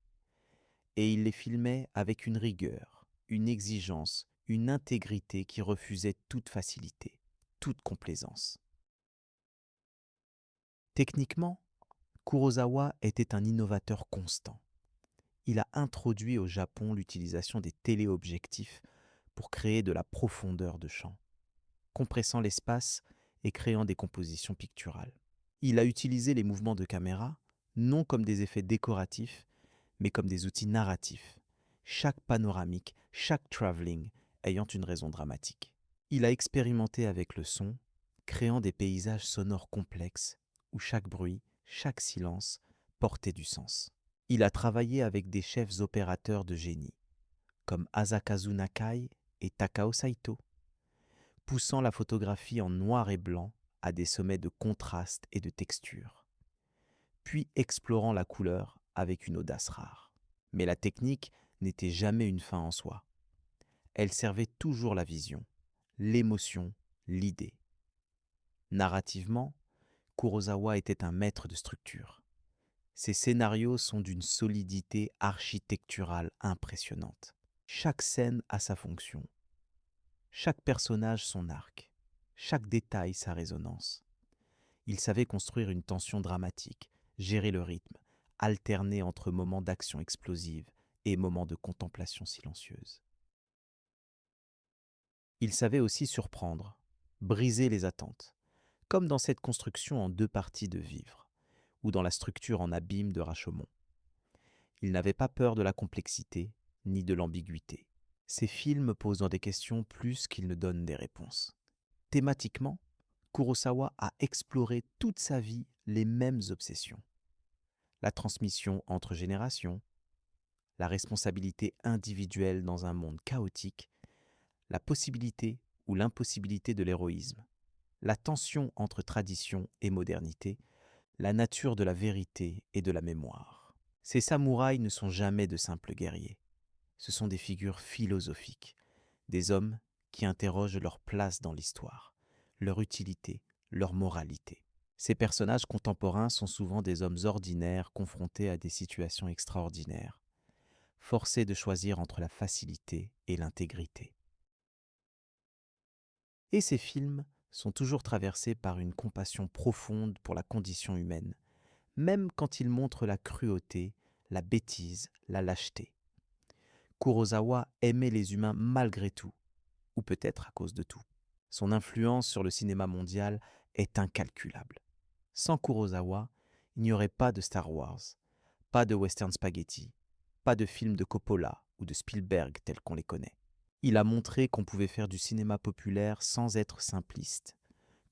Et il les filmait avec une rigueur, une exigence, une intégrité qui refusait toute facilité, toute complaisance. Techniquement, Kurosawa était un innovateur constant. Il a introduit au Japon l'utilisation des téléobjectifs pour créer de la profondeur de champ, compressant l'espace et créant des compositions picturales. Il a utilisé les mouvements de caméra non comme des effets décoratifs, mais comme des outils narratifs, chaque panoramique, chaque travelling ayant une raison dramatique. Il a expérimenté avec le son, créant des paysages sonores complexes où chaque bruit, chaque silence portait du sens. Il a travaillé avec des chefs opérateurs de génie, comme Asakazu Nakai et Takao Saito, poussant la photographie en noir et blanc à des sommets de contraste et de texture, puis explorant la couleur avec une audace rare. Mais la technique n'était jamais une fin en soi. Elle servait toujours la vision, l'émotion, l'idée. Narrativement, Kurosawa était un maître de structure. Ses scénarios sont d'une solidité architecturale impressionnante. Chaque scène a sa fonction, chaque personnage son arc, chaque détail sa résonance. Il savait construire une tension dramatique, gérer le rythme, alterner entre moments d'action explosive et moments de contemplation silencieuse. Il savait aussi surprendre, briser les attentes, comme dans cette construction en deux parties de Vivre, ou dans la structure en abîme de Rashomon. Il n'avait pas peur de la complexité, ni de l'ambiguïté. Ses films posent des questions plus qu'ils ne donnent des réponses. Thématiquement, Kurosawa a exploré toute sa vie les mêmes obsessions. La transmission entre générations, la responsabilité individuelle dans un monde chaotique, la possibilité ou l'impossibilité de l'héroïsme, la tension entre tradition et modernité, la nature de la vérité et de la mémoire. Ces samouraïs ne sont jamais de simples guerriers. Ce sont des figures philosophiques, des hommes qui interrogent leur place dans l'histoire, leur utilité, leur moralité. Ces personnages contemporains sont souvent des hommes ordinaires confrontés à des situations extraordinaires, forcés de choisir entre la facilité et l'intégrité. Et ces films sont toujours traversés par une compassion profonde pour la condition humaine, même quand ils montrent la cruauté, la bêtise, la lâcheté. Kurosawa aimait les humains malgré tout, ou peut-être à cause de tout. Son influence sur le cinéma mondial est incalculable. Sans Kurosawa, il n'y aurait pas de Star Wars, pas de western spaghetti, pas de films de Coppola ou de Spielberg tels qu'on les connaît. Il a montré qu'on pouvait faire du cinéma populaire sans être simpliste,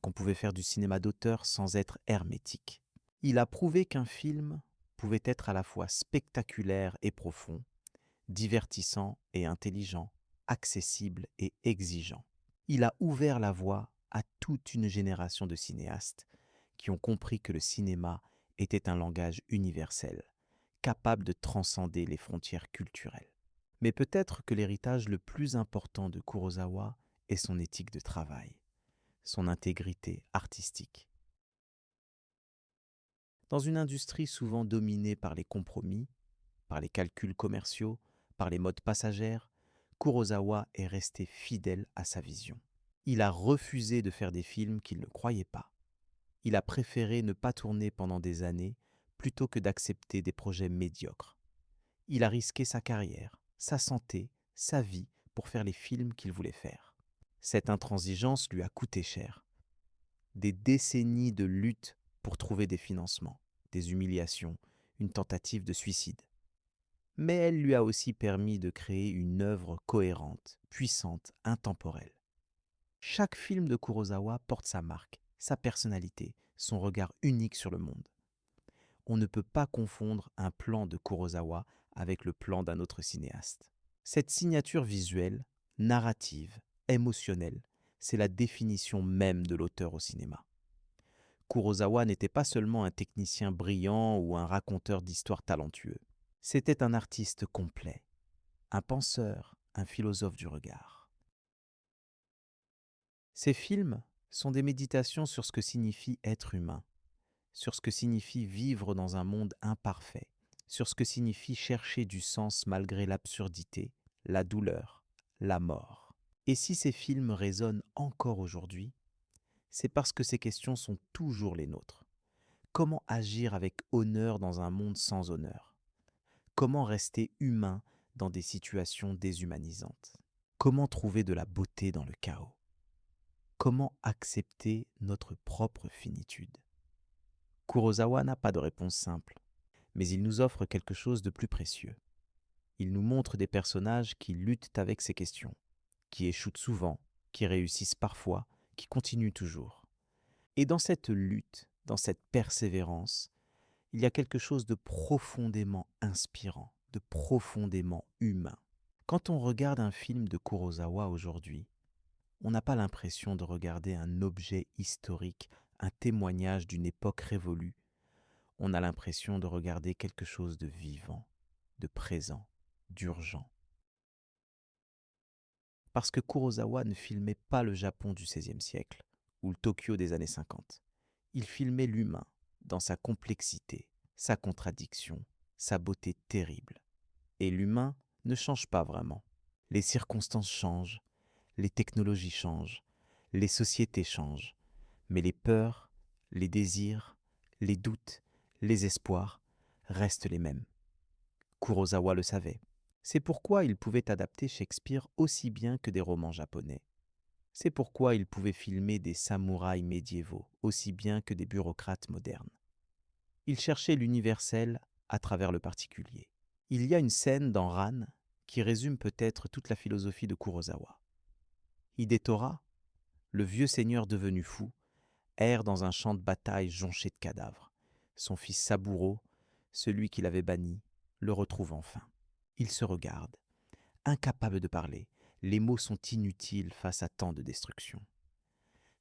qu'on pouvait faire du cinéma d'auteur sans être hermétique. Il a prouvé qu'un film pouvait être à la fois spectaculaire et profond, divertissant et intelligent, accessible et exigeant. Il a ouvert la voie à toute une génération de cinéastes qui ont compris que le cinéma était un langage universel, capable de transcender les frontières culturelles. Mais peut-être que l'héritage le plus important de Kurosawa est son éthique de travail, son intégrité artistique. Dans une industrie souvent dominée par les compromis, par les calculs commerciaux, par les modes passagères, Kurosawa est resté fidèle à sa vision. Il a refusé de faire des films qu'il ne croyait pas. Il a préféré ne pas tourner pendant des années plutôt que d'accepter des projets médiocres. Il a risqué sa carrière, sa santé, sa vie pour faire les films qu'il voulait faire. Cette intransigeance lui a coûté cher. Des décennies de lutte pour trouver des financements, des humiliations, une tentative de suicide. Mais elle lui a aussi permis de créer une œuvre cohérente, puissante, intemporelle. Chaque film de Kurosawa porte sa marque, sa personnalité, son regard unique sur le monde. On ne peut pas confondre un plan de Kurosawa avec le plan d'un autre cinéaste. Cette signature visuelle, narrative, émotionnelle, c'est la définition même de l'auteur au cinéma. Kurosawa n'était pas seulement un technicien brillant ou un raconteur d'histoires talentueux. C'était un artiste complet, un penseur, un philosophe du regard. Ces films sont des méditations sur ce que signifie être humain, sur ce que signifie vivre dans un monde imparfait, sur ce que signifie chercher du sens malgré l'absurdité, la douleur, la mort. Et si ces films résonnent encore aujourd'hui, c'est parce que ces questions sont toujours les nôtres. Comment agir avec honneur dans un monde sans honneur? Comment rester humain dans des situations déshumanisantes? Comment trouver de la beauté dans le chaos? Comment accepter notre propre finitude? Kurosawa n'a pas de réponse simple, mais il nous offre quelque chose de plus précieux. Il nous montre des personnages qui luttent avec ces questions, qui échouent souvent, qui réussissent parfois, qui continuent toujours. Et dans cette lutte, dans cette persévérance, il y a quelque chose de profondément inspirant, de profondément humain. Quand on regarde un film de Kurosawa aujourd'hui, on n'a pas l'impression de regarder un objet historique, un témoignage d'une époque révolue. On a l'impression de regarder quelque chose de vivant, de présent, d'urgent. Parce que Kurosawa ne filmait pas le Japon du XVIe siècle ou le Tokyo des années 50. Il filmait l'humain dans sa complexité, sa contradiction, sa beauté terrible. Et l'humain ne change pas vraiment. Les circonstances changent, les technologies changent, Les sociétés changent, mais les peurs, les désirs, les doutes, les espoirs restent les mêmes. Kurosawa le savait. C'est pourquoi il pouvait adapter Shakespeare aussi bien que des romans japonais. C'est pourquoi il pouvait filmer des samouraïs médiévaux aussi bien que des bureaucrates modernes. Il cherchait l'universel à travers le particulier. Il y a une scène dans Ran qui résume peut-être toute la philosophie de Kurosawa. Hidetora, le vieux seigneur devenu fou, erre dans un champ de bataille jonché de cadavres. Son fils Saburo, celui qu'il avait banni, le retrouve enfin. Ils se regardent, incapables de parler. Les mots sont inutiles face à tant de destruction.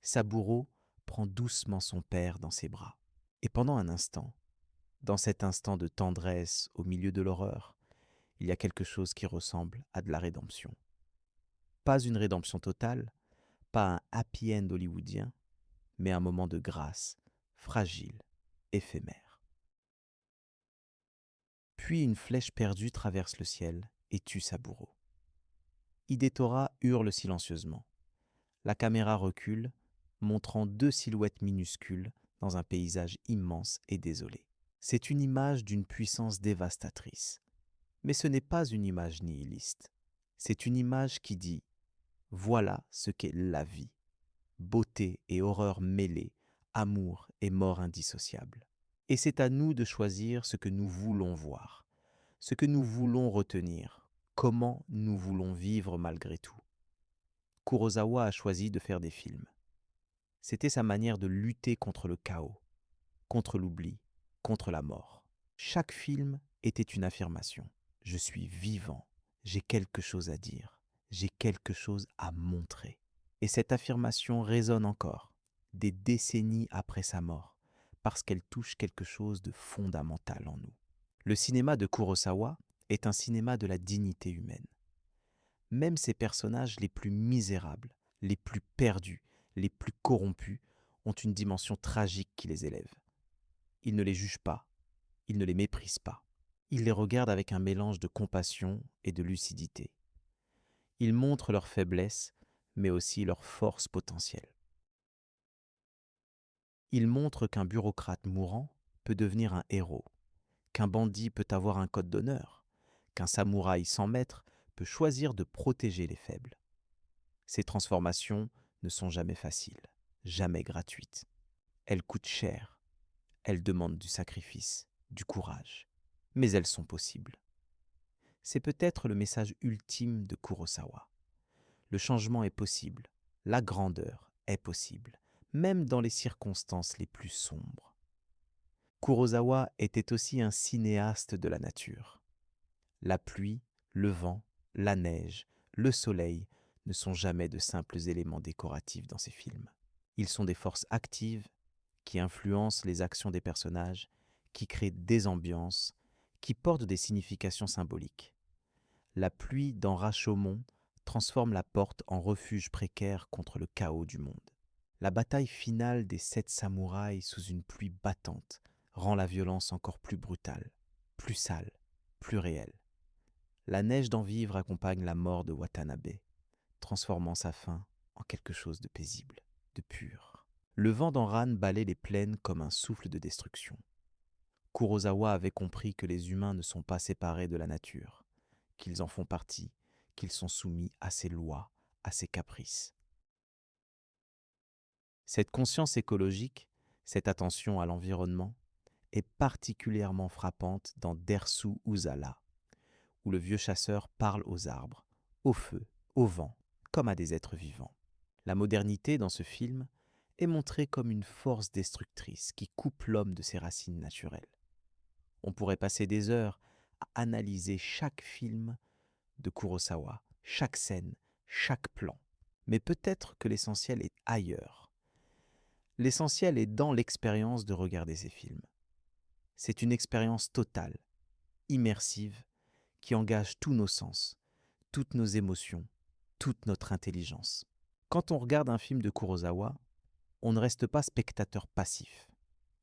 Saburo prend doucement son père dans ses bras. Et pendant un instant, dans cet instant de tendresse au milieu de l'horreur, il y a quelque chose qui ressemble à de la rédemption. Pas une rédemption totale, pas un happy end hollywoodien, mais un moment de grâce, fragile, éphémère. Puis une flèche perdue traverse le ciel et tue Saburo. Hidetora hurle silencieusement. La caméra recule, montrant deux silhouettes minuscules dans un paysage immense et désolé. C'est une image d'une puissance dévastatrice. Mais ce n'est pas une image nihiliste. C'est une image qui dit « Voilà ce qu'est la vie. Beauté et horreur mêlées, amour et mort indissociable. » Et c'est à nous de choisir ce que nous voulons voir, ce que nous voulons retenir, comment nous voulons vivre malgré tout. Kurosawa a choisi de faire des films. C'était sa manière de lutter contre le chaos, contre l'oubli, contre la mort. Chaque film était une affirmation. Je suis vivant, j'ai quelque chose à dire, j'ai quelque chose à montrer. Et cette affirmation résonne encore, des décennies après sa mort, parce qu'elle touche quelque chose de fondamental en nous. Le cinéma de Kurosawa est un cinéma de la dignité humaine. Même ces personnages les plus misérables, les plus perdus, les plus corrompus, ont une dimension tragique qui les élève. Il ne les juge pas, il ne les méprise pas. Il les regarde avec un mélange de compassion et de lucidité. Il montre leurs faiblesses, mais aussi leurs forces potentielles. Il montre qu'un bureaucrate mourant peut devenir un héros, qu'un bandit peut avoir un code d'honneur, qu'un samouraï sans maître peut choisir de protéger les faibles. Ces transformations ne sont jamais faciles, jamais gratuites. Elles coûtent cher, elles demandent du sacrifice, du courage, mais elles sont possibles. C'est peut-être le message ultime de Kurosawa. Le changement est possible, la grandeur est possible, même dans les circonstances les plus sombres. Kurosawa était aussi un cinéaste de la nature. La pluie, le vent, la neige, le soleil ne sont jamais de simples éléments décoratifs dans ses films. Ils sont des forces actives qui influencent les actions des personnages, qui créent des ambiances, qui portent des significations symboliques. La pluie dans Rashomon transforme la porte en refuge précaire contre le chaos du monde. La bataille finale des 7 samouraïs sous une pluie battante rend la violence encore plus brutale, plus sale, plus réelle. La neige d'en vivre accompagne la mort de Watanabe, transformant sa fin en quelque chose de paisible, de pur. Le vent dans Ran balaie les plaines comme un souffle de destruction. Kurosawa avait compris que les humains ne sont pas séparés de la nature, qu'ils en font partie, qu'ils sont soumis à ses lois, à ses caprices. Cette conscience écologique, cette attention à l'environnement, est particulièrement frappante dans Dersu Uzala, où le vieux chasseur parle aux arbres, au feu, au vent, comme à des êtres vivants. La modernité dans ce film est montrée comme une force destructrice qui coupe l'homme de ses racines naturelles. On pourrait passer des heures à analyser chaque film de Kurosawa, chaque scène, chaque plan. Mais peut-être que l'essentiel est ailleurs. L'essentiel est dans l'expérience de regarder ces films. C'est une expérience totale, immersive, qui engage tous nos sens, toutes nos émotions, toute notre intelligence. Quand on regarde un film de Kurosawa, on ne reste pas spectateur passif.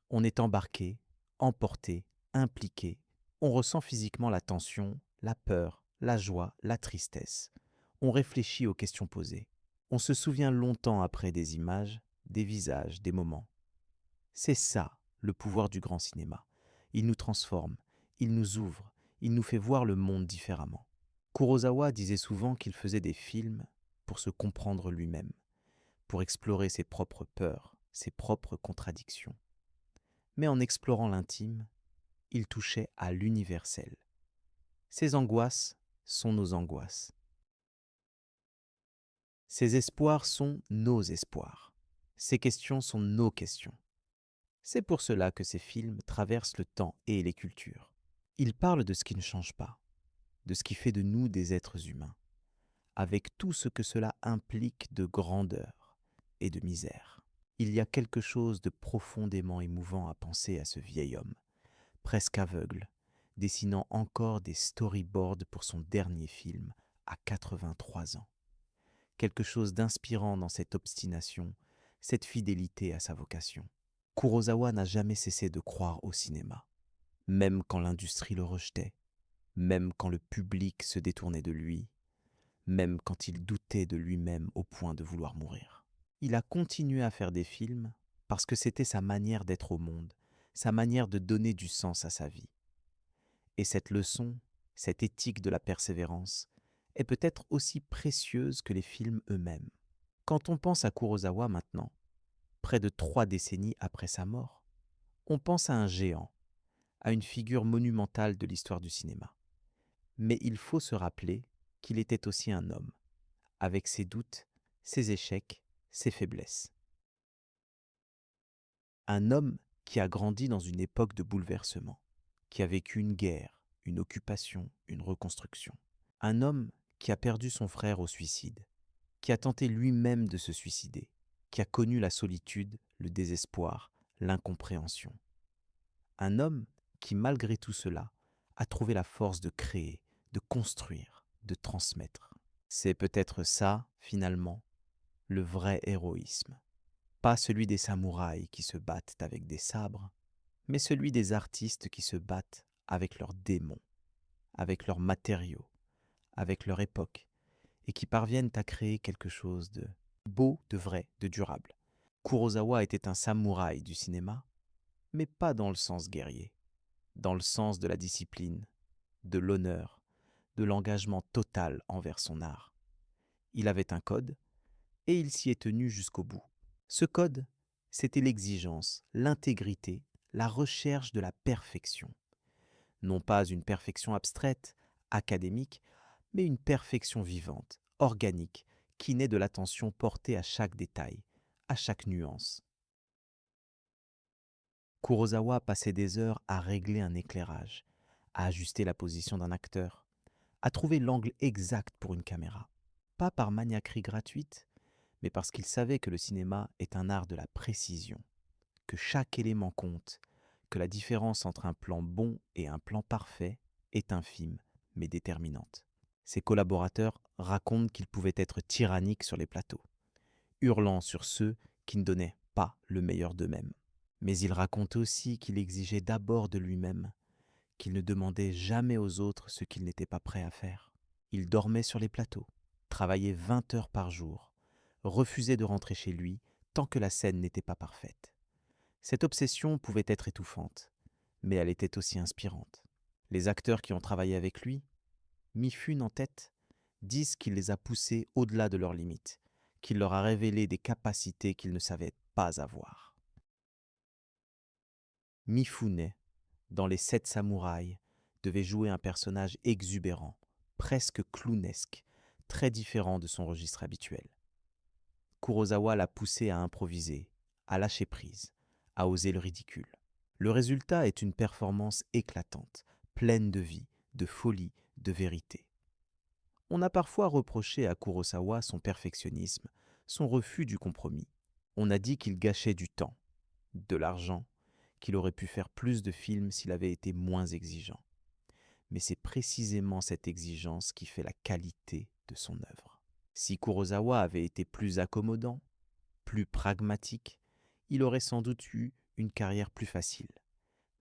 On est embarqué, emporté, impliqué. On ressent physiquement la tension, la peur, la joie, la tristesse. On réfléchit aux questions posées. On se souvient longtemps après des images, des visages, des moments. C'est ça, le pouvoir du grand cinéma. Il nous transforme, il nous ouvre, il nous fait voir le monde différemment. Kurosawa disait souvent qu'il faisait des films pour se comprendre lui-même, pour explorer ses propres peurs, ses propres contradictions. Mais en explorant l'intime, il touchait à l'universel. Ses angoisses sont nos angoisses. Ses espoirs sont nos espoirs. Ses questions sont nos questions. C'est pour cela que ces films traversent le temps et les cultures. Ils parlent de ce qui ne change pas, de ce qui fait de nous des êtres humains, avec tout ce que cela implique de grandeur et de misère. Il y a quelque chose de profondément émouvant à penser à ce vieil homme, presque aveugle, dessinant encore des storyboards pour son dernier film à 83 ans. Quelque chose d'inspirant dans cette obstination, cette fidélité à sa vocation. Kurosawa n'a jamais cessé de croire au cinéma, même quand l'industrie le rejetait, même quand le public se détournait de lui, même quand il doutait de lui-même au point de vouloir mourir. Il a continué à faire des films parce que c'était sa manière d'être au monde, sa manière de donner du sens à sa vie. Et cette leçon, cette éthique de la persévérance, est peut-être aussi précieuse que les films eux-mêmes. Quand on pense à Kurosawa maintenant, près de 3 décennies après sa mort, on pense à un géant, à une figure monumentale de l'histoire du cinéma. Mais il faut se rappeler qu'il était aussi un homme, avec ses doutes, ses échecs, ses faiblesses. Un homme qui a grandi dans une époque de bouleversement, qui a vécu une guerre, une occupation, une reconstruction. Un homme qui a perdu son frère au suicide, qui a tenté lui-même de se suicider, qui a connu la solitude, le désespoir, l'incompréhension. Un homme qui, malgré tout cela, a trouvé la force de créer, de construire, de transmettre. C'est peut-être ça, finalement, le vrai héroïsme. Pas celui des samouraïs qui se battent avec des sabres, mais celui des artistes qui se battent avec leurs démons, avec leurs matériaux, avec leur époque, et qui parviennent à créer quelque chose de beau, de vrai, de durable. Kurosawa était un samouraï du cinéma, mais pas dans le sens guerrier, dans le sens de la discipline, de l'honneur, de l'engagement total envers son art. Il avait un code, et il s'y est tenu jusqu'au bout. Ce code, c'était l'exigence, l'intégrité, la recherche de la perfection. Non pas une perfection abstraite, académique, mais une perfection vivante, organique, qui naît de l'attention portée à chaque détail, à chaque nuance. Kurosawa passait des heures à régler un éclairage, à ajuster la position d'un acteur, à trouver l'angle exact pour une caméra. Pas par maniaquerie gratuite, mais parce qu'il savait que le cinéma est un art de la précision, que chaque élément compte, que la différence entre un plan bon et un plan parfait est infime, mais déterminante. Ses collaborateurs racontent qu'il pouvait être tyrannique sur les plateaux, hurlant sur ceux qui ne donnaient pas le meilleur d'eux-mêmes. Mais il raconte aussi qu'il exigeait d'abord de lui-même, qu'il ne demandait jamais aux autres ce qu'il n'était pas prêt à faire. Il dormait sur les plateaux, travaillait 20 heures par jour, refusait de rentrer chez lui tant que la scène n'était pas parfaite. Cette obsession pouvait être étouffante, mais elle était aussi inspirante. Les acteurs qui ont travaillé avec lui, Mifune en tête, disent qu'il les a poussés au-delà de leurs limites, qu'il leur a révélé des capacités qu'ils ne savaient pas avoir. Mifune, dans Les 7 samouraïs, devait jouer un personnage exubérant, presque clownesque, très différent de son registre habituel. Kurosawa l'a poussé à improviser, à lâcher prise, à oser le ridicule. Le résultat est une performance éclatante, pleine de vie, de folie, de vérité. On a parfois reproché à Kurosawa son perfectionnisme, son refus du compromis. On a dit qu'il gâchait du temps, de l'argent, qu'il aurait pu faire plus de films s'il avait été moins exigeant. Mais c'est précisément cette exigence qui fait la qualité de son œuvre. Si Kurosawa avait été plus accommodant, plus pragmatique, il aurait sans doute eu une carrière plus facile.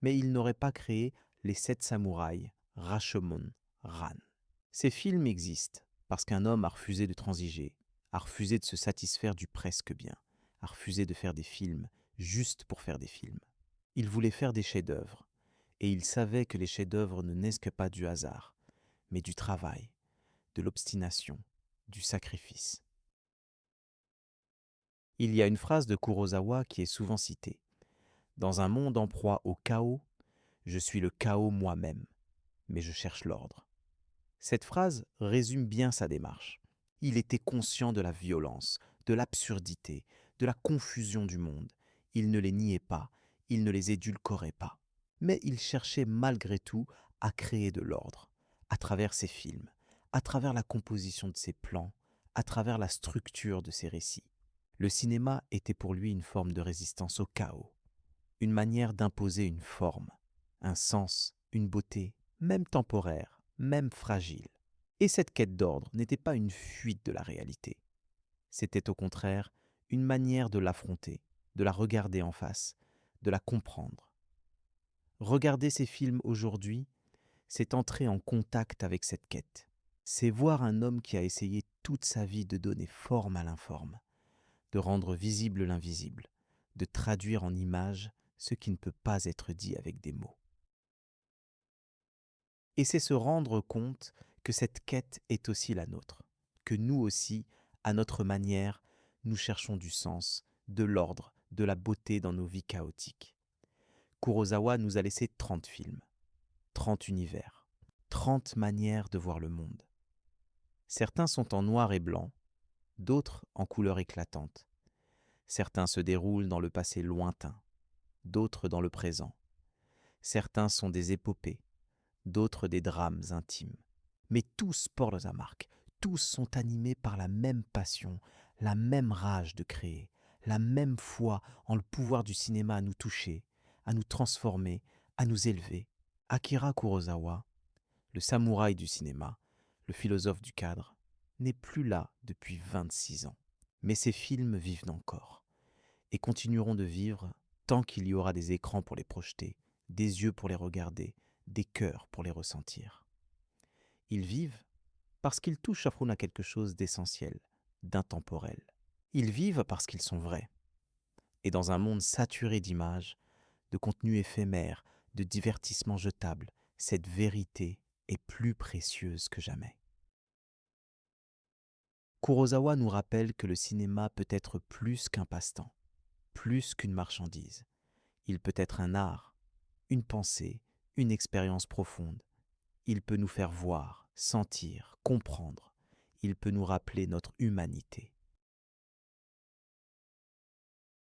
Mais il n'aurait pas créé Les 7 samouraïs, Rashomon, Ran. Ces films existent parce qu'un homme a refusé de transiger, à refuser de se satisfaire du presque bien, à refuser de faire des films juste pour faire des films. Il voulait faire des chefs-d'œuvre, et il savait que les chefs-d'œuvre ne naissent que pas du hasard, mais du travail, de l'obstination, du sacrifice. Il y a une phrase de Kurosawa qui est souvent citée. Dans un monde en proie au chaos, je suis le chaos moi-même, mais je cherche l'ordre. Cette phrase résume bien sa démarche. Il était conscient de la violence, de l'absurdité, de la confusion du monde. Il ne les niait pas, il ne les édulcorait pas. Mais il cherchait malgré tout à créer de l'ordre, à travers ses films, à travers la composition de ses plans, à travers la structure de ses récits. Le cinéma était pour lui une forme de résistance au chaos, une manière d'imposer une forme, un sens, une beauté, même temporaire, même fragile. Et cette quête d'ordre n'était pas une fuite de la réalité. C'était au contraire une manière de l'affronter, de la regarder en face, de la comprendre. Regarder ces films aujourd'hui, c'est entrer en contact avec cette quête. C'est voir un homme qui a essayé toute sa vie de donner forme à l'informe, de rendre visible l'invisible, de traduire en images ce qui ne peut pas être dit avec des mots. Et c'est se rendre compte que cette quête est aussi la nôtre, que nous aussi, à notre manière, nous cherchons du sens, de l'ordre, de la beauté dans nos vies chaotiques. Kurosawa nous a laissé 30 films, 30 univers, 30 manières de voir le monde. Certains sont en noir et blanc, d'autres en couleurs éclatantes. Certains se déroulent dans le passé lointain, d'autres dans le présent. Certains sont des épopées, d'autres des drames intimes. Mais tous portent sa marque, tous sont animés par la même passion, la même rage de créer, la même foi en le pouvoir du cinéma à nous toucher, à nous transformer, à nous élever. Akira Kurosawa, le samouraï du cinéma, le philosophe du cadre, n'est plus là depuis 26 ans. Mais ses films vivent encore et continueront de vivre tant qu'il y aura des écrans pour les projeter, des yeux pour les regarder, des cœurs pour les ressentir. Ils vivent parce qu'ils touchent à quelque chose d'essentiel, d'intemporel. Ils vivent parce qu'ils sont vrais. Et dans un monde saturé d'images, de contenus éphémères, de divertissements jetables, cette vérité est plus précieuse que jamais. Kurosawa nous rappelle que le cinéma peut être plus qu'un passe-temps, plus qu'une marchandise. Il peut être un art, une pensée, une expérience profonde. Il peut nous faire voir, sentir, comprendre. Il peut nous rappeler notre humanité.